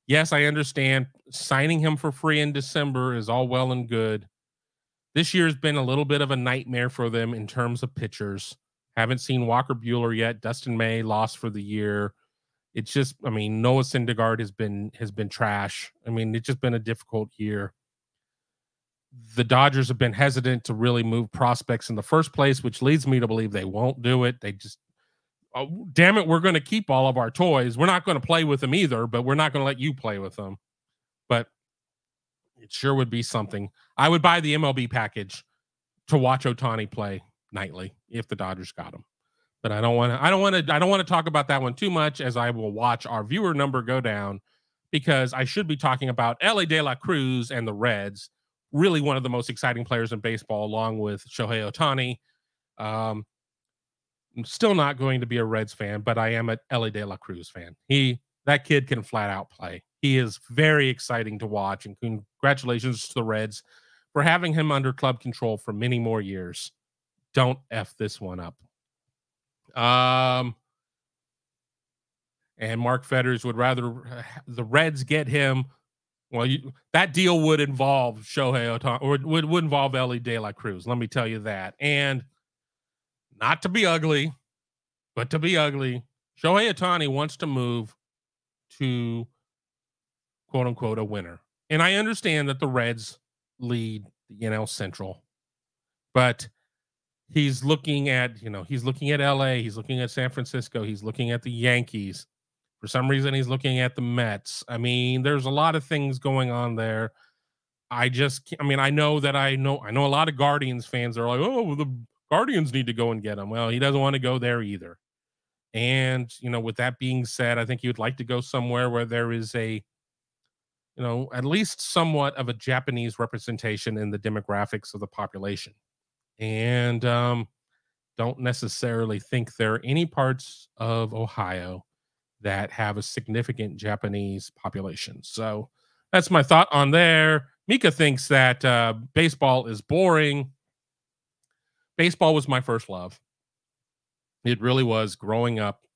Yes, I understand signing him for free in December is all well and good. This year's been a little bit of a nightmare for them in terms of pitchers. Haven't seen Walker Buehler yet. Dustin May lost for the year. It's just, Noah Syndergaard has been trash. It's just been a difficult year. The Dodgers have been hesitant to really move prospects in the first place, which leads me to believe they won't do it. They just, oh, damn it, we're going to keep all of our toys. We're not going to play with them either, but we're not going to let you play with them. But it sure would be something. I would buy the MLB package to watch Ohtani play nightly if the Dodgers got him. But I don't want to talk about that one too much, as I will watch our viewer number go down, because I should be talking about Elly De La Cruz and the Reds, really one of the most exciting players in baseball, along with Shohei Ohtani. I'm still not going to be a Reds fan, but I am an Elly De La Cruz fan. That kid can flat out play. He is very exciting to watch, and congratulations to the Reds for having him under club control for many more years. Don't F this one up. And Mark Fetters would rather the Reds get him. Well, that deal would involve Shohei Ohtani, or would involve Elly De La Cruz. Let me tell you that. And not to be ugly, but to be ugly, Shohei Ohtani wants to move to, quote unquote, a winner. And I understand that the Reds lead the NL Central, but he's looking at LA, he's looking at San Francisco, he's looking at the Yankees. For some reason, he's looking at the Mets. I mean, there's a lot of things going on there. I mean, I know a lot of Guardians fans are like, "Oh, the Guardians need to go and get him." Well, he doesn't want to go there either. And, with that being said, I think he would like to go somewhere where there is at least somewhat of a Japanese representation in the demographics of the population. And don't necessarily think there are any parts of Ohio that have a significant Japanese population. So that's my thought on there. Mika thinks that baseball is boring. Baseball was my first love. It really was growing up.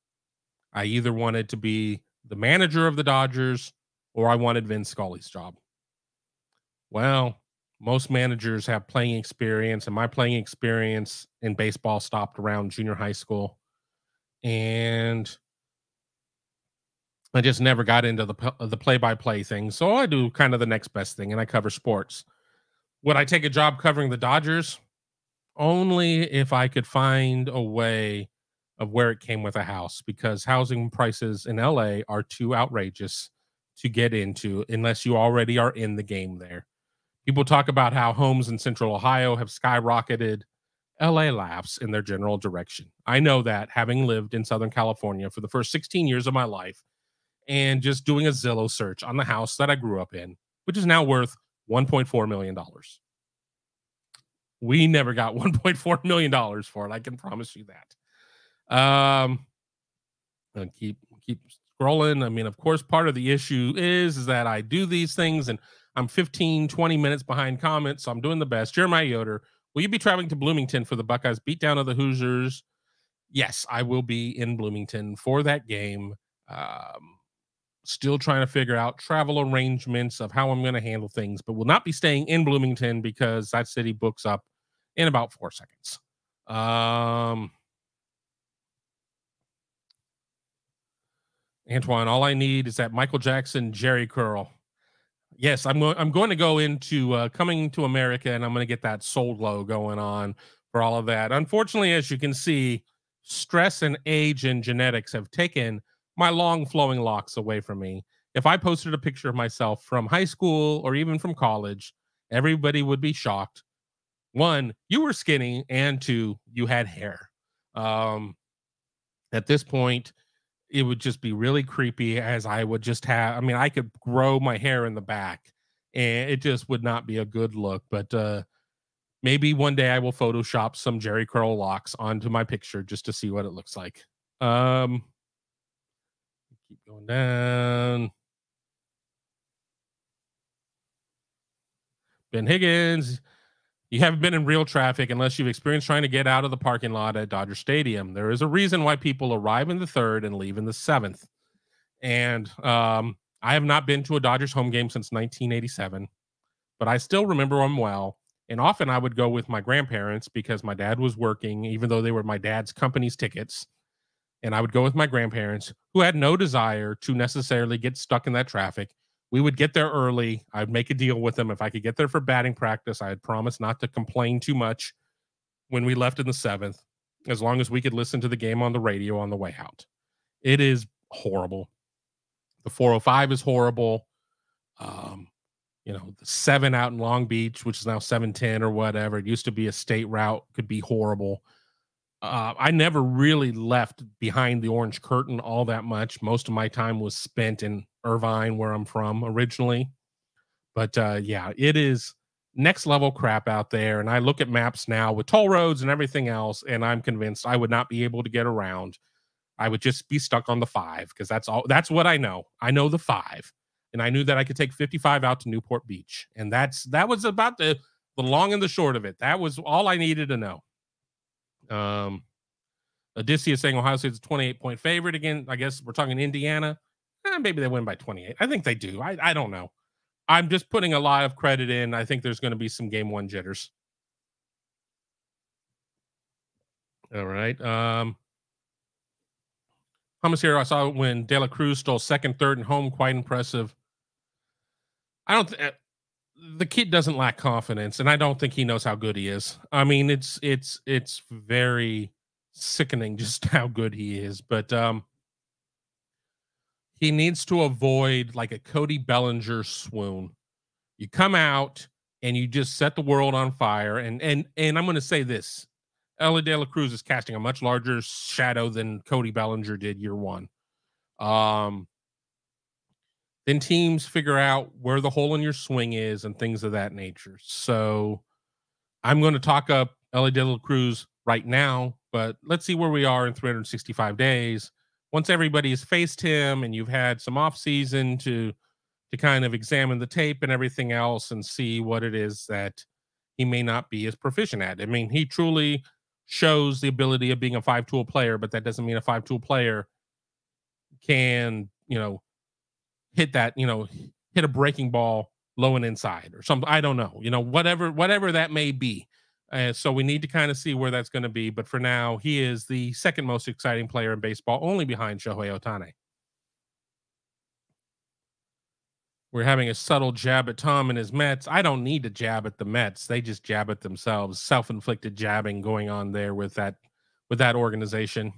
I either wanted to be the manager of the Dodgers or I wanted Vin Scully's job. Well, most managers have playing experience, and my playing experience in baseball stopped around junior high school. And I just never got into the play-by-play thing. So I do kind of the next best thing, and I cover sports. Would I take a job covering the Dodgers? Only if I could find a way of where it came with a house, because housing prices in LA are too outrageous to get into unless you already are in the game there. People talk about how homes in central Ohio have skyrocketed. LA laughs in their general direction. I know that, having lived in Southern California for the first 16 years of my life and just doing a Zillow search on the house that I grew up in, which is now worth $1.4 million. We never got $1.4 million for it. I can promise you that. And keep scrolling. I mean, of course, part of the issue is that I do these things and I'm 15, 20 minutes behind comments, so I'm doing the best. Jeremiah Yoder, will you be traveling to Bloomington for the Buckeyes beatdown of the Hoosiers? Yes, I will be in Bloomington for that game. Still trying to figure out travel arrangements of how I'm going to handle things, but will not be staying in Bloomington because that city books up in about 4 seconds. Antoine, all I need is that Michael Jackson Jerry curl. Yes, I'm going to go into Coming to America, and I'm going to get that soul glow going on for all of that. Unfortunately, as you can see, stress and age and genetics have taken my long flowing locks away from me. If I posted a picture of myself from high school or even from college, everybody would be shocked. One, you were skinny, and two, you had hair. At this point, it would just be really creepy, as I would just have, I mean, I could grow my hair in the back and it just would not be a good look. But maybe one day I will Photoshop some Jerry curl locks onto my picture just to see what it looks like. Keep going down. Ben Higgins, you haven't been in real traffic unless you've experienced trying to get out of the parking lot at Dodger Stadium. There is a reason why people arrive in the third and leave in the seventh. And I have not been to a Dodgers home game since 1987, but I still remember them well. And often I would go with my grandparents because my dad was working, even though they were my dad's company's tickets. And I would go with my grandparents, who had no desire to necessarily get stuck in that traffic. We would get there early. I'd make a deal with them. If I could get there for batting practice, I had promised not to complain too much when we left in the seventh, as long as we could listen to the game on the radio on the way out. It is horrible. The 405 is horrible. The 7 out in Long Beach, which is now 710 or whatever, it used to be a state route, could be horrible. I never really left behind the orange curtain all that much. Most of my time was spent in Irvine, where I'm from originally. But yeah, it is next level crap out there. And I look at maps now with toll roads and everything else, and I'm convinced I would not be able to get around. I would just be stuck on the 5, because that's what I know. I know the 5. And I knew that I could take 55 out to Newport Beach. And that was about the long and the short of it. That was all I needed to know. Odysseus saying Ohio State's a 28-point favorite again. I guess we're talking Indiana. Maybe they win by 28. I think they do. I don't know. I'm just putting a lot of credit in. I think there's going to be some game 1 jitters. All right. Thomas here, I saw when De La Cruz stole second, third, and home. Quite impressive. The kid doesn't lack confidence, and I don't think he knows how good he is. I mean, it's very sickening just how good he is. But he needs to avoid like a Cody Bellinger swoon. You come out and you just set the world on fire. And I'm going to say this: Ellie De La Cruz is casting a much larger shadow than Cody Bellinger did year one. Then teams figure out where the hole in your swing is and things of that nature. So I'm going to talk up Ellie De La Cruz right now, but let's see where we are in 365 days. Once everybody has faced him and you've had some off season to kind of examine the tape and everything else and see what it is that he may not be as proficient at. I mean, he truly shows the ability of being a 5-tool player, but that doesn't mean a 5-tool player can, hit that, hit a breaking ball low and inside or something. I don't know, whatever that may be. So we need to kind of see where that's going to be. But for now, he is the second most exciting player in baseball, only behind Shohei Ohtani. We're having a subtle jab at Tom and his Mets. I don't need to jab at the Mets. They just jab at themselves. Self-inflicted jabbing going on there with that organization.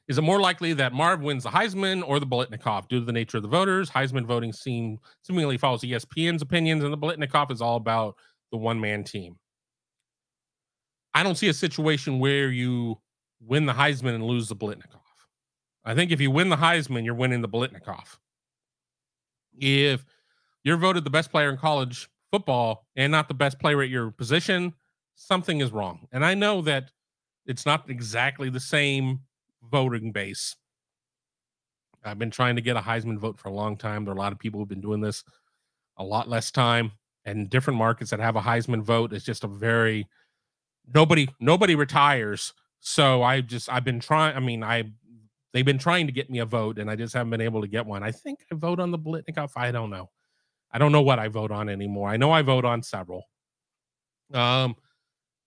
Is it more likely that Marv wins the Heisman or the Biletnikoff? Due to the nature of the voters, Heisman voting seemingly follows ESPN's opinions, and the Biletnikoff is all about the one-man team. I don't see a situation where you win the Heisman and lose the Biletnikoff. I think if you win the Heisman, you're winning the Biletnikoff. If you're voted the best player in college football and not the best player at your position, something is wrong. And I know that it's not exactly the same voting base. I've been trying to get a Heisman vote for a long time. There are a lot of people who've been doing this a lot less time, and different markets that have a Heisman vote is just a very nobody retires. So I've been trying. I mean, they've been trying to get me a vote, and I just haven't been able to get one. I think I vote on the Biletnikoff. I don't know. I don't know what I vote on anymore. I know I vote on several. The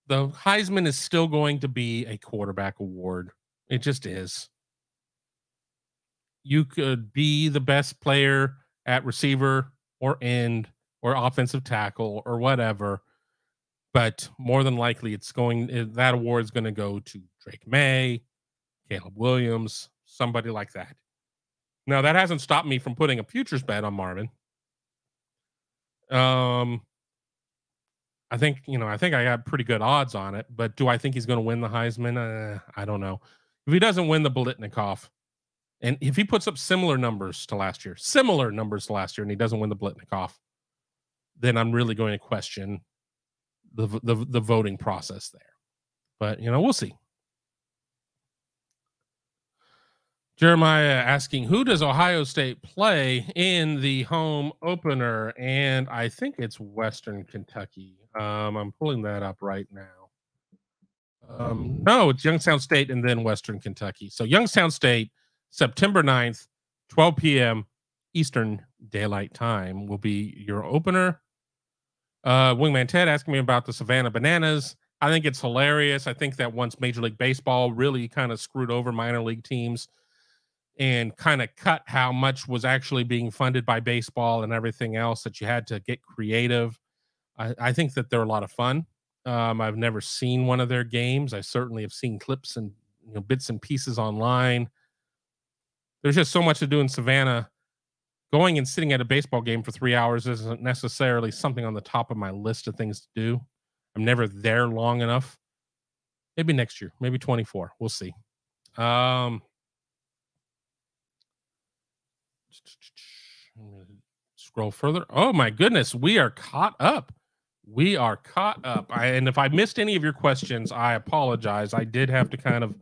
Heisman is still going to be a quarterback award. It just is. You could be the best player at receiver or end or offensive tackle or whatever, but more than likely that award is going to go to Drake May, Caleb Williams, somebody like that. Now, that hasn't stopped me from putting a futures bet on Marvin. I think I got pretty good odds on it, but do I think he's going to win the Heisman? I don't know. If he doesn't win the Biletnikoff, and if he puts up similar numbers to last year, and he doesn't win the Biletnikoff, then I'm really going to question the voting process there. But, we'll see. Jeremiah asking, who does Ohio State play in the home opener? And I think it's Western Kentucky. I'm pulling that up right now. No, it's Youngstown State and then Western Kentucky. So Youngstown State, September 9th, 12 p.m. Eastern Daylight Time will be your opener. Wingman Ted asking me about the Savannah Bananas. I think it's hilarious. I think that once Major League Baseball really kind of screwed over minor league teams and kind of cut how much was actually being funded by baseball and everything else, that you had to get creative. I think that they're a lot of fun. I've never seen one of their games. I certainly have seen clips and bits and pieces online. There's just so much to do in Savannah. Going and sitting at a baseball game for 3 hours isn't necessarily something on the top of my list of things to do. I'm never there long enough. Maybe next year, maybe 24. We'll see. Scroll further. Oh my goodness, we are caught up. And if I missed any of your questions, I apologize. I did have to kind of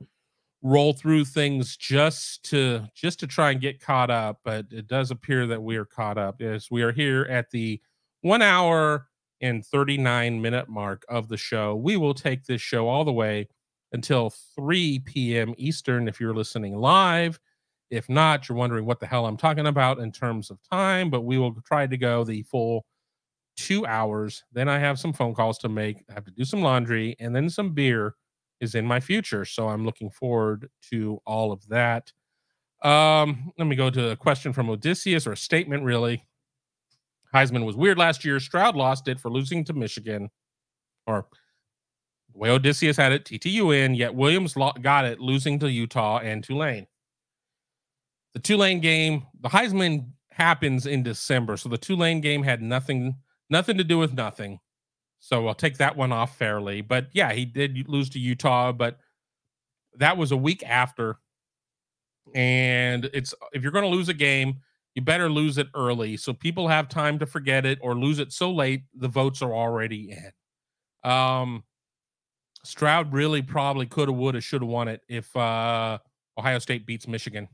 roll through things just to try and get caught up, but it does appear that we are caught up. Yes, we are here at the 1 hour and 39-minute mark of the show. We will take this show all the way until 3 p.m. Eastern if you're listening live. If not, you're wondering what the hell I'm talking about in terms of time, but we will try to go the full 2 hours. Then I have some phone calls to make. I have to do some laundry, and then some beer is in my future. So I'm looking forward to all of that. Let me go to a question from Odysseus, or a statement, really. Heisman was weird last year. Stroud lost it for losing to Michigan, or The way Odysseus had it, TTUN, yet Williams got it, losing to Utah and Tulane. The Tulane game, the Heisman happens in December, so the Tulane game had nothing to do with nothing. So I'll take that one off fairly. But yeah, he did lose to Utah, but that was a week after. And it's if you're going to lose a game, you better lose it early so people have time to forget it, or lose it so late the votes are already in. Stroud really probably could have, would have, should have won it if Ohio State beats Michigan.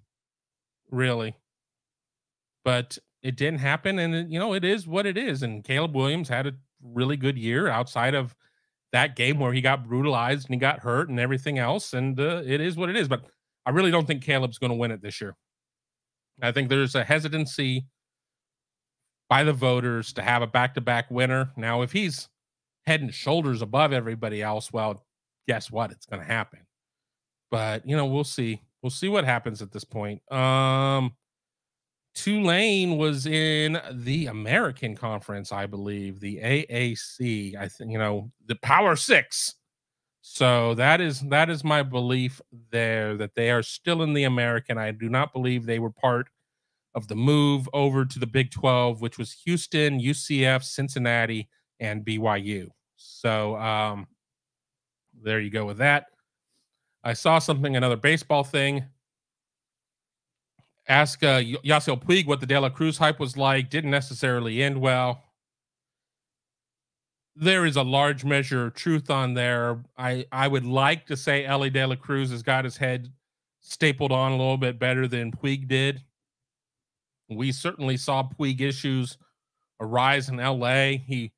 Really. But it didn't happen, and it is what it is. And Caleb Williams had a really good year outside of that game where he got brutalized and he got hurt and everything else. And it is what it is. But I really don't think Caleb's going to win it this year. I think there's a hesitancy by the voters to have a back-to-back winner. Now, if he's head and shoulders above everybody else, well, guess what? It's going to happen. But, we'll see. We'll see what happens at this point. Tulane was in the American Conference, I believe, the AAC. I think, the Power Six. So that is my belief there, that they are still in the American. I do not believe they were part of the move over to the Big 12, which was Houston, UCF, Cincinnati, and BYU. So there you go with that. I saw another baseball thing. Ask Yasiel Puig what the De La Cruz hype was like. Didn't necessarily end well. There is a large measure of truth on there. I would like to say Ellie De La Cruz has got his head stapled on a little bit better than Puig did. We certainly saw Puig issues arise in LA. He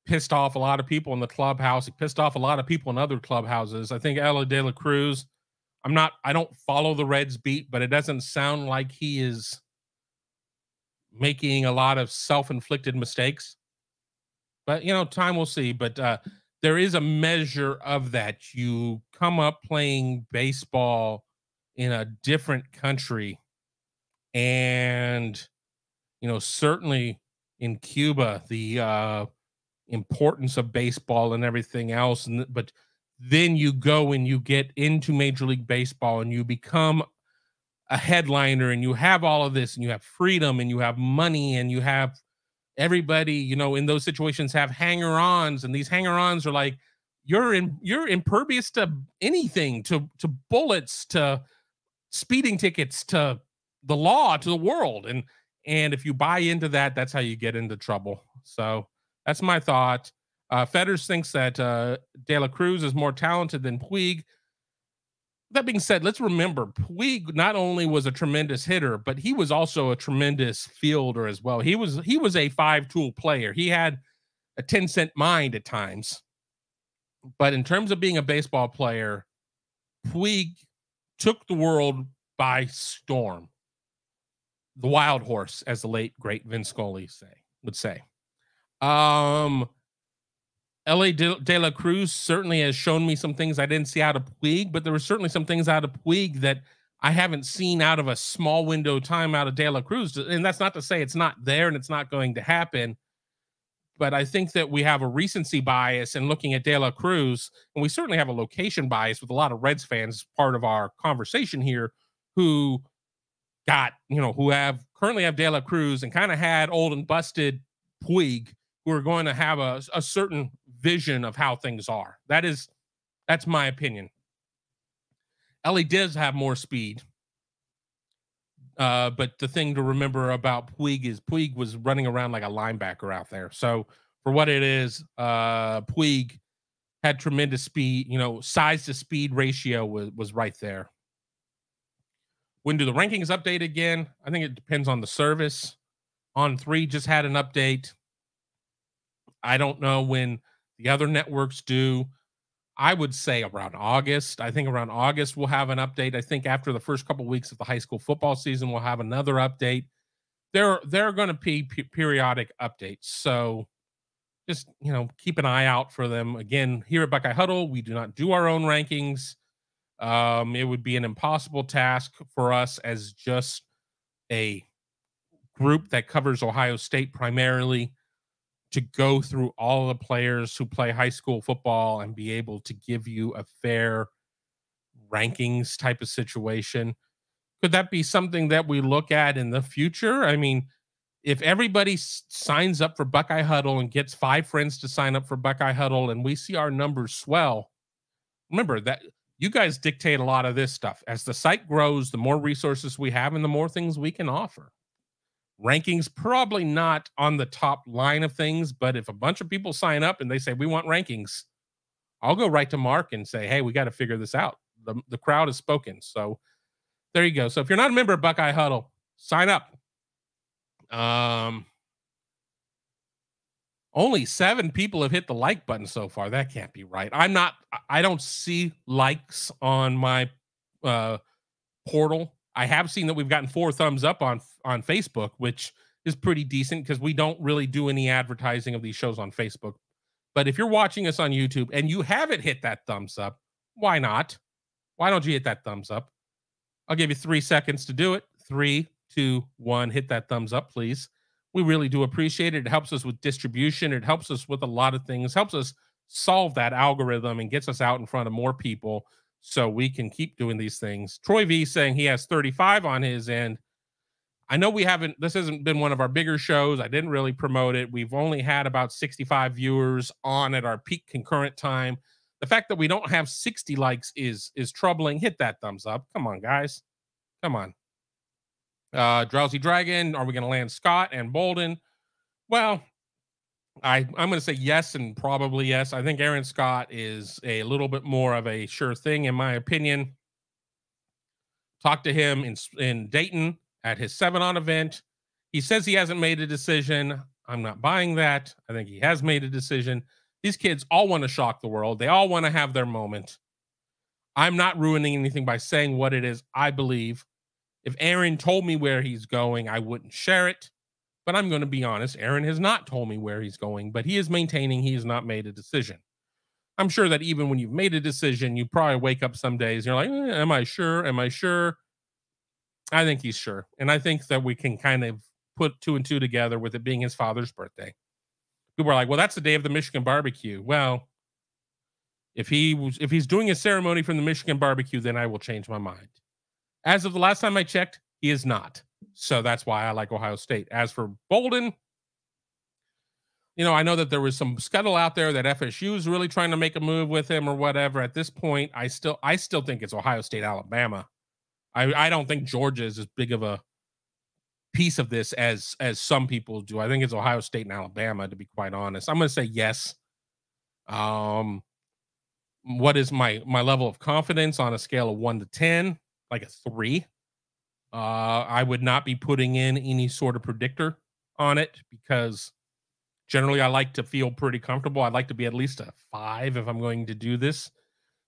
pissed off a lot of people in the clubhouse. He pissed off a lot of people in other clubhouses. I think Ellie De La Cruz, I don't follow the Reds beat, but it doesn't sound like he is making a lot of self-inflicted mistakes. But, time will see. But there is a measure of that. You come up playing baseball in a different country. And, certainly in Cuba, the importance of baseball and everything else. But then you go and you get into Major League Baseball and you become a headliner and you have all of this and you have freedom and you have money and you have everybody, in those situations have hanger-ons, and these hanger-ons are like, you're impervious to anything, to bullets, to speeding tickets, to the law, to the world. And if you buy into that, that's how you get into trouble. So that's my thought. Fetters thinks that De La Cruz is more talented than Puig. That being said, let's remember, Puig not only was a tremendous hitter, but he was also a tremendous fielder as well. He was a five-tool player. He had a 10-cent mind at times. But in terms of being a baseball player, Puig took the world by storm. The wild horse, as the late, great Vince Scully would say. L.A. De La Cruz certainly has shown me some things I didn't see out of Puig, but there were certainly some things out of Puig that I haven't seen out of a small window time out of De La Cruz. And that's not to say it's not there and it's not going to happen. But I think that we have a recency bias in looking at De La Cruz, and we certainly have a location bias with a lot of Reds fans, part of our conversation here, who currently have De La Cruz and kind of had old and busted Puig, who are going to have a certain vision of how things are. That's my opinion. Ellie does have more speed. But the thing to remember about Puig is Puig was running around like a linebacker out there. So for what it is, Puig had tremendous speed, size to speed ratio was right there. When do the rankings update again? I think it depends on the service. On3 just had an update. I don't know when the other networks do. I would say around August. I think around August we'll have an update. I think after the first couple of weeks of the high school football season, we'll have another update. There are going to be periodic updates. So just, keep an eye out for them. Again, here at Buckeye Huddle, we do not do our own rankings. It would be an impossible task for us as just a group that covers Ohio State primarily to go through all the players who play high school football and be able to give you a fair rankings type of situation. Could that be something that we look at in the future? I mean, if everybody signs up for Buckeye Huddle and gets 5 friends to sign up for Buckeye Huddle and we see our numbers swell, remember that you guys dictate a lot of this stuff. As the site grows, the more resources we have and the more things we can offer. Rankings probably not on the top line of things, but if a bunch of people sign up and they say we want rankings, I'll go right to Mark and say, hey, we got to figure this out. The crowd has spoken. So there you go. So if you're not a member of Buckeye Huddle, sign up. Only 7 people have hit the like button so far. That can't be right. I don't see likes on my portal. I have seen that we've gotten 4 thumbs up on Facebook, which is pretty decent because we don't really do any advertising of these shows on Facebook. But if you're watching us on YouTube and you haven't hit that thumbs up, why not? Why don't you hit that thumbs up? I'll give you 3 seconds to do it. 3, 2, 1. Hit that thumbs up, please. We really do appreciate it. It helps us with distribution. It helps us with a lot of things. Helps us solve that algorithm and gets us out in front of more people so we can keep doing these things. Troy V saying he has 35 on his end. I know this hasn't been one of our bigger shows. I didn't really promote it. We've only had about 65 viewers on at our peak concurrent time. The fact that we don't have 60 likes is troubling. Hit that thumbs up. Come on, guys. Come on. Drowsy Dragon, are we going to land Scott and Bolden? Well, I'm going to say yes and probably yes. I think Aaron Scott is a little bit more of a sure thing, in my opinion. Talked to him in Dayton at his 7-on event. He says he hasn't made a decision. I'm not buying that. I think he has made a decision. These kids all want to shock the world. They all want to have their moment. I'm not ruining anything by saying what it is I believe. If Aaron told me where he's going, I wouldn't share it. But I'm going to be honest, Aaron has not told me where he's going, but he is maintaining he has not made a decision. I'm sure that even when you've made a decision, you probably wake up some days, you're like, am I sure? Am I sure? I think he's sure. And I think that we can kind of put 2 and 2 together with it being his father's birthday. People are like, well, that's the day of the Michigan barbecue. Well, if he's doing a ceremony from the Michigan barbecue, then I will change my mind. As of the last time I checked, he is not. So that's why I like Ohio State. As for Bolden, I know that there was some scuttle out there that FSU is really trying to make a move with him or whatever. At this point, I still think it's Ohio State, Alabama. I don't think Georgia is as big of a piece of this as some people do. I think it's Ohio State and Alabama, to be quite honest. I'm going to say yes. What is my level of confidence on a scale of 1 to 10? Like a 3. I would not be putting in any sort of predictor on it because generally I like to feel pretty comfortable. I'd like to be at least a 5 if I'm going to do this.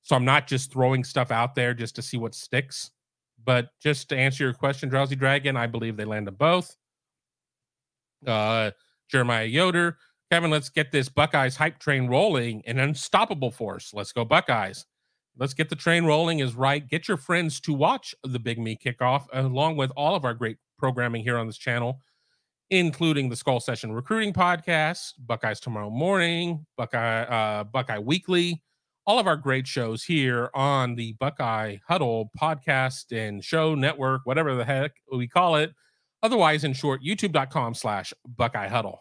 So I'm not just throwing stuff out there just to see what sticks. But just to answer your question, Drowsy Dragon, I believe they landed both. Jeremiah Yoder, Kevin, let's get this Buckeyes hype train rolling. An unstoppable force. Let's go Buckeyes. Let's get the train rolling is right. Get your friends to watch the Big Me kickoff, along with all of our great programming here on this channel, including the Skull Session Recruiting Podcast, Buckeyes Tomorrow Morning, Buckeye Weekly, all of our great shows here on the Buckeye Huddle podcast and show network, whatever the heck we call it. Otherwise, in short, youtube.com/Buckeye Huddle.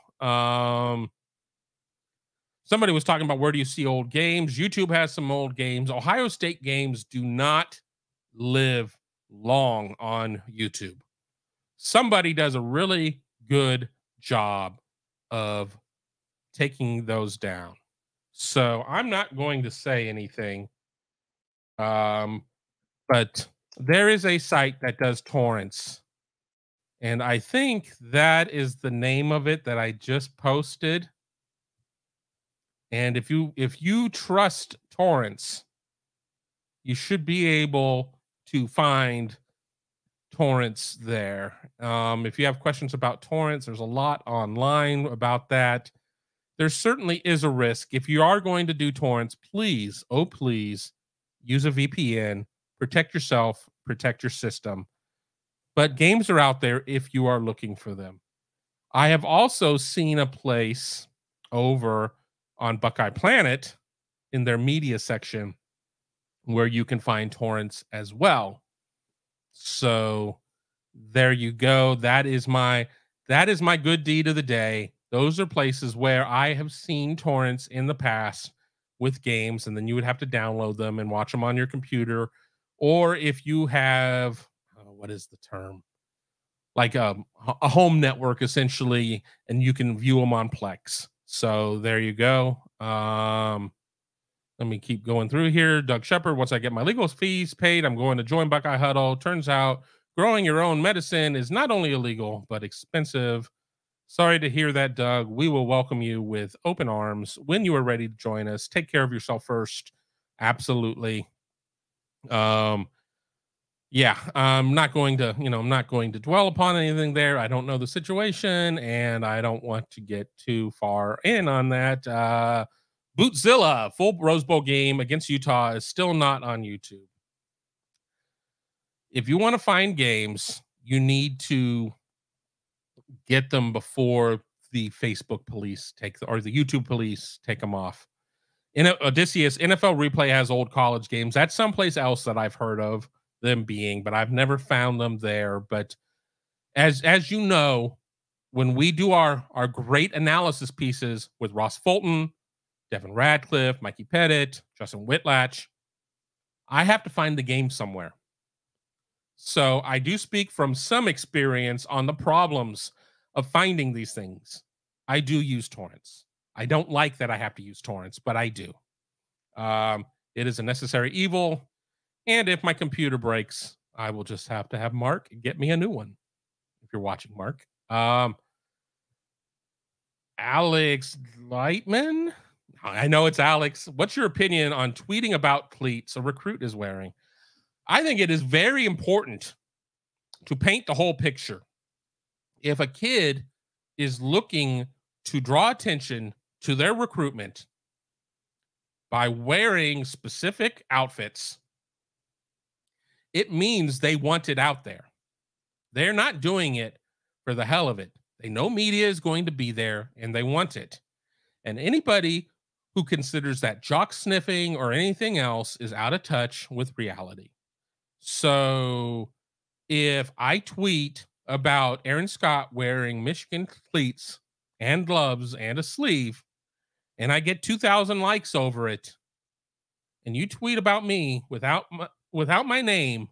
Somebody was talking about where do you see old games. YouTube has some old games. Ohio State games do not live long on YouTube. Somebody does a really good job of taking those down. So I'm not going to say anything. But there is a site that does torrents. And I think that is the name of it that I just posted. And if you trust torrents, you should be able to find torrents there. If you have questions about torrents, there's a lot online about that. There certainly is a risk. If you are going to do torrents, please, oh please, use a VPN, protect yourself, protect your system. But games are out there if you are looking for them. I have also seen a place over on Buckeye Planet in their media section where you can find torrents as well. So there you go. That is my good deed of the day. Those are places where I have seen torrents in the past with games, and then you would have to download them and watch them on your computer. Or if you have, what is the term? Like a home network essentially, and you can view them on Plex. So there you go. Let me keep going through here. Doug Shepard, once I get my legal fees paid, I'm going to join Buckeye Huddle. Turns out growing your own medicine is not only illegal, but expensive. Sorry to hear that, Doug. We will welcome you with open arms when you are ready to join us. Take care of yourself first. Absolutely. Yeah, I'm not going to dwell upon anything there. I don't know the situation, and I don't want to get too far in on that. Bootzilla, full Rose Bowl game against Utah is still not on YouTube. If you want to find games, you need to get them before the Facebook police or the YouTube police take them off. Odysseus, NFL Replay has old college games. That's someplace else that I've heard of them being, but I've never found them there. But as you know, when we do our great analysis pieces with Ross Fulton, Devin Radcliffe, Mikey Pettit, Justin Whitlatch, I have to find the game somewhere. So I do speak from some experience on the problems of finding these things. I do use torrents. I don't like that I have to use torrents, but I do. It is a necessary evil. And if my computer breaks, I will just have to have Mark get me a new one. If you're watching, Mark. Alex Lightman. I know it's Alex. What's your opinion on tweeting about cleats a recruit is wearing? I think it is very important to paint the whole picture. If a kid is looking to draw attention to their recruitment by wearing specific outfits, it means they want it out there. They're not doing it for the hell of it. They know media is going to be there and they want it. And anybody who considers that jock sniffing or anything else is out of touch with reality. So if I tweet about Aaron Scott wearing Michigan cleats and gloves and a sleeve, and I get 2,000 likes over it, and you tweet about me without my name,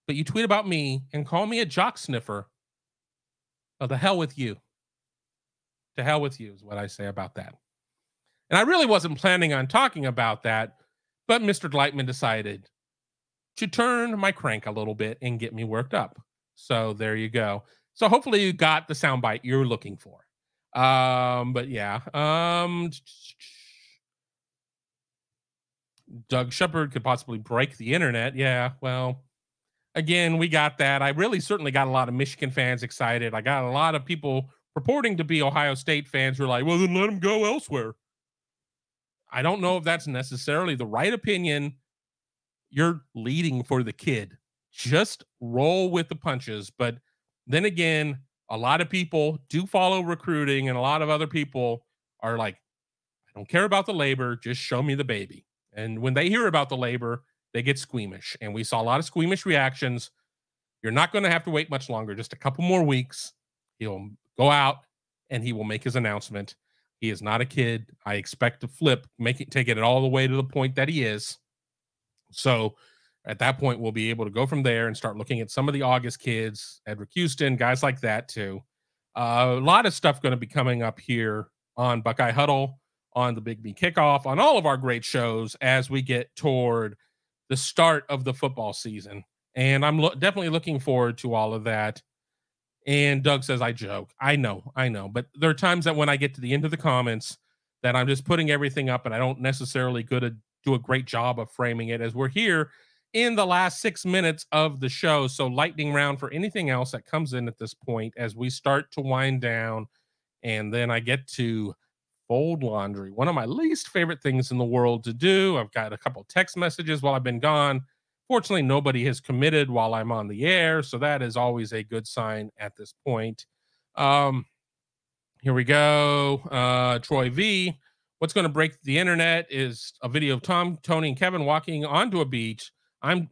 but you tweet about me and call me a jock sniffer, well, the hell with you. To hell with you is what I say about that. And I really wasn't planning on talking about that, but Mr. Gleitman decided to turn my crank a little bit and get me worked up. So there you go. So hopefully you got the soundbite you're looking for. But yeah. Doug Shepard could possibly break the internet. Yeah, well, again, we got that. I really certainly got a lot of Michigan fans excited. I got a lot of people purporting to be Ohio State fans who are like, well, then let them go elsewhere. I don't know if that's necessarily the right opinion. You're leading for the kid. Just roll with the punches. But then again, a lot of people do follow recruiting, and a lot of other people are like, I don't care about the labor. Just show me the baby. And when they hear about the labor, they get squeamish. And we saw a lot of squeamish reactions. You're not going to have to wait much longer. Just a couple more weeks. He'll go out and he will make his announcement. He is not a kid. I expect to flip, take it all the way to the point that he is. So at that point, we'll be able to go from there and start looking at some of the August kids, Edric Houston, guys like that too. A lot of stuff going to be coming up here on Buckeye Huddle, on the Big B Kickoff, on all of our great shows as we get toward the start of the football season. And I'm definitely looking forward to all of that. And Doug says, I joke. I know. But there are times that when I get to the end of the comments that I'm just putting everything up and I don't necessarily do a great job of framing it, as we're here in the last 6 minutes of the show. So lightning round for anything else that comes in at this point as we start to wind down. And then I get to fold laundry, one of my least favorite things in the world to do. I've got a couple text messages while I've been gone. Fortunately, nobody has committed while I'm on the air, so that is always a good sign at this point. Here we go. Troy V. What's going to break the internet is a video of Tom, Tony, and Kevin walking onto a beach. I'm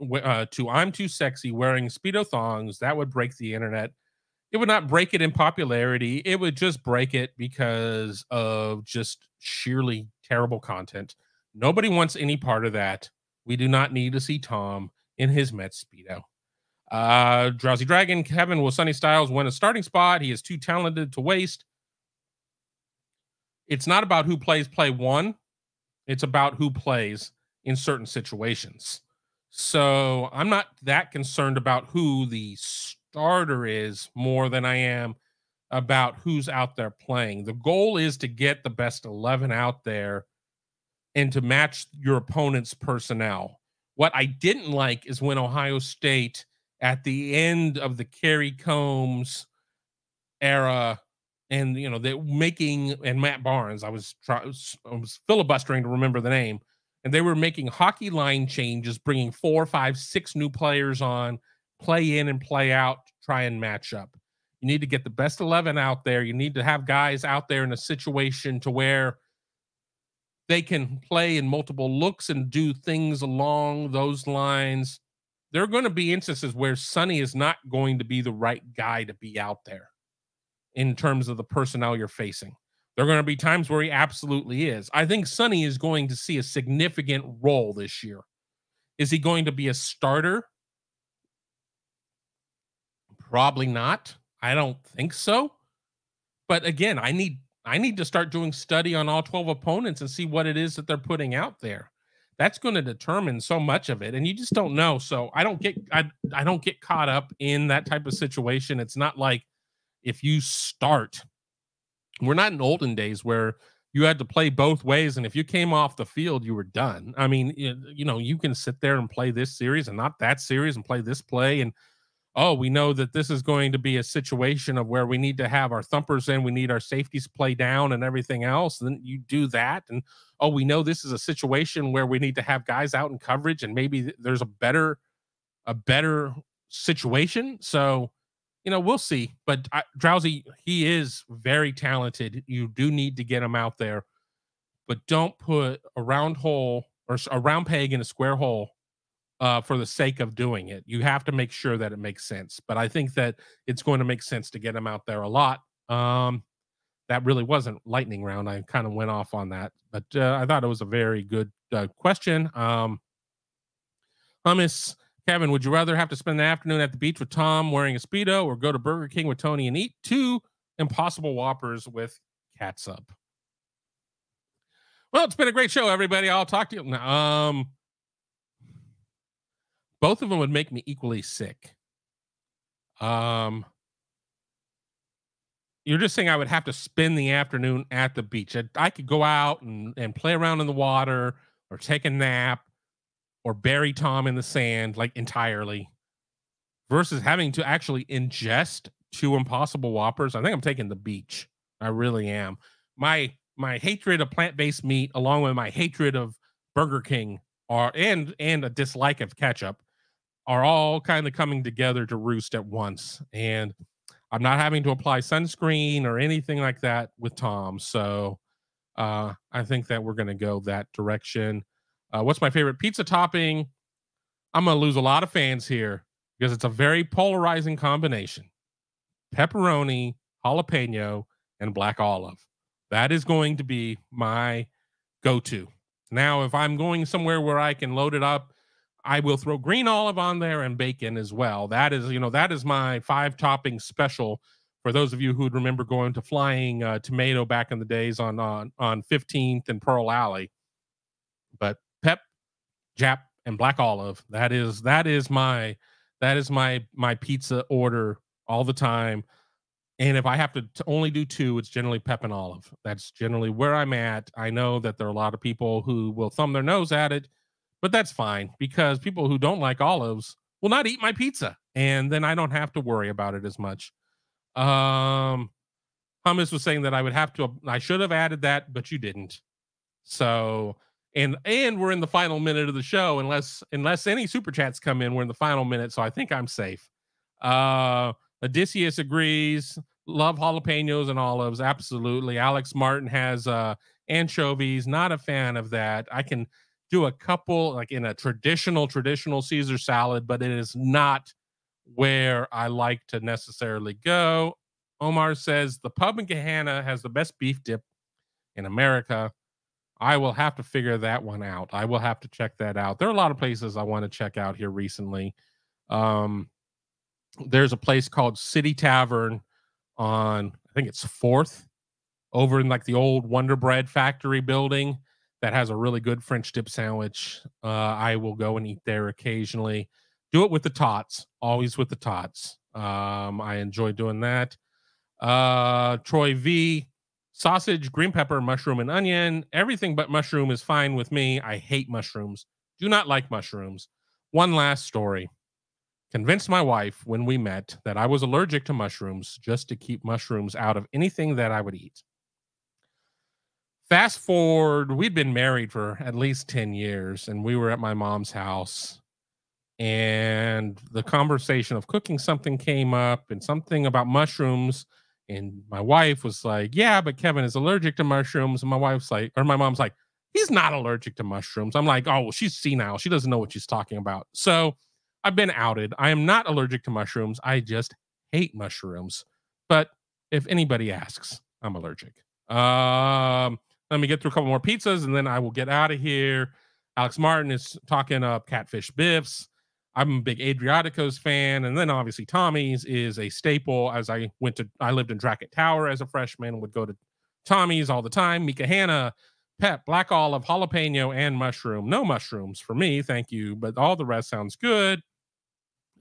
too sexy wearing Speedo thongs. That would break the internet. It would not break it in popularity. It would just break it because of just sheerly terrible content. Nobody wants any part of that. We do not need to see Tom in his Mets Speedo. Drowsy Dragon, Kevin, will Sonny Styles win a starting spot? He is too talented to waste. It's not about who plays play one. It's about who plays in certain situations. So I'm not that concerned about who the starter is more than I am about who's out there playing. The goal is to get the best 11 out there and to match your opponent's personnel. What I didn't like is when Ohio State, at the end of the Kerry Combs era, and they're making, and Matt Barnes, I was filibustering to remember the name, and they were making hockey line changes, bringing 4, 5, 6 new players on, play in and play out, to try and match up. You need to get the best 11 out there. You need to have guys out there in a situation to where they can play in multiple looks and do things along those lines. There are going to be instances where Sonny is not going to be the right guy to be out there in terms of the personnel you're facing. There are going to be times where he absolutely is. I think Sonny is going to see a significant role this year. Is he going to be a starter? Probably not. I don't think so. But again, I need to start doing study on all 12 opponents and see what it is that they're putting out there. That's going to determine so much of it, and you just don't know. So I don't get caught up in that type of situation. It's not like if you start, we're not in olden days where you had to play both ways, and if you came off the field, you were done. I mean, you can sit there and play this series and not that series and play this play, and we know that this is going to be a situation of where we need to have our thumpers in, we need our safeties play down and everything else. And then you do that. And, we know this is a situation where we need to have guys out in coverage and maybe there's a better situation. So, we'll see. But Drowsy, he is very talented. You do need to get him out there, but don't put a round hole or a round peg in a square hole for the sake of doing it. You have to make sure that it makes sense. But I think that it's going to make sense to get him out there a lot. That really wasn't lightning round. I kind of went off on that, but I thought it was a very good question. Hummus, Kevin, would you rather have to spend the afternoon at the beach with Tom wearing a Speedo or go to Burger King with Tony and eat 2 Impossible Whoppers with catsup? Well, it's been a great show, everybody. I'll talk to you now. Both of them would make me equally sick. You're just saying I would have to spend the afternoon at the beach. I could go out and play around in the water or take a nap or bury Tom in the sand, like entirely, versus having to actually ingest 2 Impossible Whoppers. I think I'm taking the beach. I really am. My hatred of plant-based meat, along with my hatred of Burger King, and a dislike of ketchup, are all kind of coming together to roost at once. And I'm not having to apply sunscreen or anything like that with Tom. So I think that we're going to go that direction. What's my favorite pizza topping? I'm going to lose a lot of fans here because it's a very polarizing combination. Pepperoni, jalapeno, and black olive. That is going to be my go-to. Now, if I'm going somewhere where I can load it up, I will throw green olive on there and bacon as well. That is my 5 topping special for those of you who'd remember going to Flying Tomato back in the days on 15th and Pearl Alley. But pep, Jap, and black olive. That is my pizza order all the time. And if I have to only do 2, it's generally pep and olive. That's generally where I'm at. I know that there are a lot of people who will thumb their nose at it, but that's fine because people who don't like olives will not eat my pizza, and then I don't have to worry about it as much. Hummus was saying that I should have added that, but you didn't. So, and we're in the final minute of the show, unless any super chats come in, we're in the final minute, so I think I'm safe. Odysseus agrees. Love jalapenos and olives, absolutely. Alex Martin has anchovies, not a fan of that. I can do a couple like in a traditional Caesar salad, but it is not where I like to necessarily go. Omar says the pub in Gahanna has the best beef dip in America. I will have to figure that one out. I will have to check that out. There are a lot of places I want to check out here recently. Um, there's a place called City Tavern on, I think it's 4th, over in like the old Wonder Bread factory building that has a really good French dip sandwich. I will go and eat there occasionally. Do it with the tots, always with the tots. I enjoy doing that. Troy V, sausage, green pepper, mushroom, and onion. Everything but mushroom is fine with me. I hate mushrooms. Do not like mushrooms. One last story. Convinced my wife when we met that I was allergic to mushrooms just to keep mushrooms out of anything that I would eat. Fast forward, we'd been married for at least 10 years and we were at my mom's house, and the conversation of cooking something came up and something about mushrooms. And my wife was like, yeah, but Kevin is allergic to mushrooms. And my wife's like, or my mom's like, he's not allergic to mushrooms. I'm like, oh, well, she's senile. She doesn't know what she's talking about. So I've been outed. I am not allergic to mushrooms. I just hate mushrooms. But if anybody asks, I'm allergic. Let me get through a couple more pizzas and then I will get out of here. Alex Martin is talking up catfish biffs. I'm a big Adriatico's fan. And then obviously Tommy's is a staple. As I lived in Dracket Tower as a freshman, would go to Tommy's all the time. Mika Hanna, pep, black olive, jalapeno, and mushroom. No mushrooms for me, thank you. But all the rest sounds good.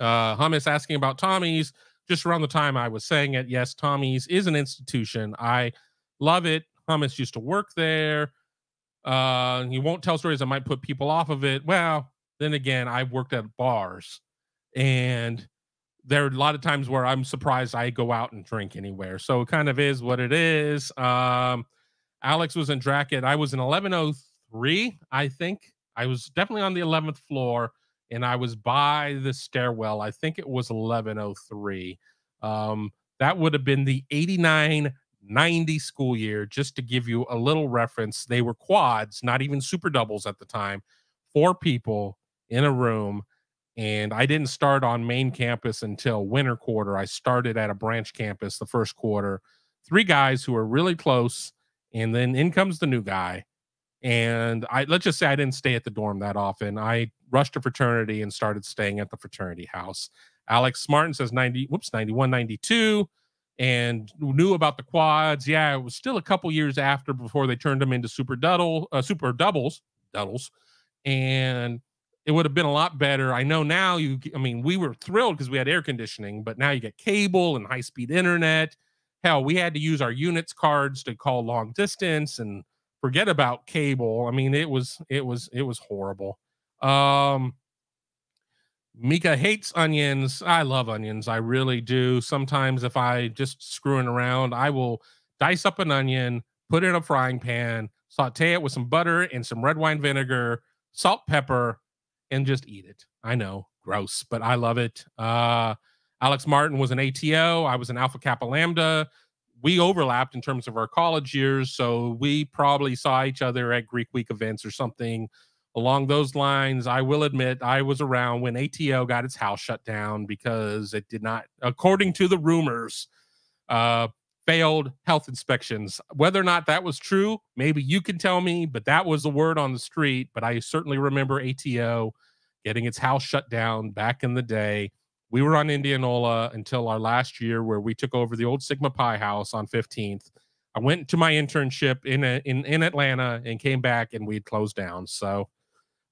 Hummus asking about Tommy's just around the time I was saying it. Yes, Tommy's is an institution. I love it. Hummus used to work there. He won't tell stories that might put people off of it. Well, then again, I've worked at bars, and there are a lot of times where I'm surprised I go out and drink anywhere. So it kind of is what it is. Alex was in Dracket. I was in 1103, I think. I was definitely on the 11th floor, and I was by the stairwell. I think it was 1103. That would have been the 89-90 school year, just to give you a little reference. They were quads, not even super doubles at the time. 4 people in a room, and I didn't start on main campus until winter quarter. I started at a branch campus the first quarter. 3 guys who were really close, and then in comes the new guy. And let's just say I didn't stay at the dorm that often. I rushed to fraternity and started staying at the fraternity house. Alex Martin says 91, 92, and knew about the quads. Yeah, it was still a couple years after before they turned them into super doubles, and it would have been a lot better. I know now we were thrilled because we had air conditioning, but now you get cable and high-speed internet. Hell, we had to use our units cards to call long distance, and forget about cable. I mean, it was horrible. Mika hates onions. I love onions. I really do. Sometimes if I just screwing around, I will dice up an onion, put it in a frying pan, saute it with some butter and some red wine vinegar, salt, pepper, and just eat it. I know, gross, but I love it. Alex Martin was an ATO. I was an Alpha Kappa Lambda. We overlapped in terms of our college years, so we probably saw each other at Greek Week events or something along those lines. I will admit I was around when ATO got its house shut down because it did not, according to the rumors, failed health inspections. Whether or not that was true, maybe you can tell me, but that was the word on the street. But I certainly remember ATO getting its house shut down back in the day. We were on Indianola until our last year, where we took over the old Sigma Pi house on 15th. I went to my internship in Atlanta and came back, and we'd closed down. So,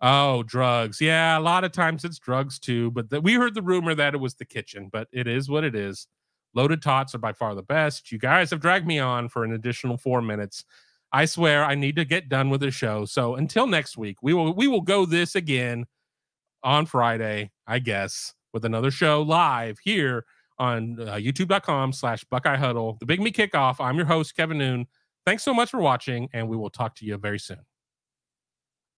drugs. Yeah, a lot of times it's drugs too. But we heard the rumor that it was the kitchen, but it is what it is. Loaded tots are by far the best. You guys have dragged me on for an additional 4 minutes. I swear I need to get done with the show. So until next week, we will go this again on Friday, I guess, with another show live here on youtube.com/Buckeye Huddle. The Big Me Kickoff. I'm your host, Kevin Noon. Thanks so much for watching, and we will talk to you very soon.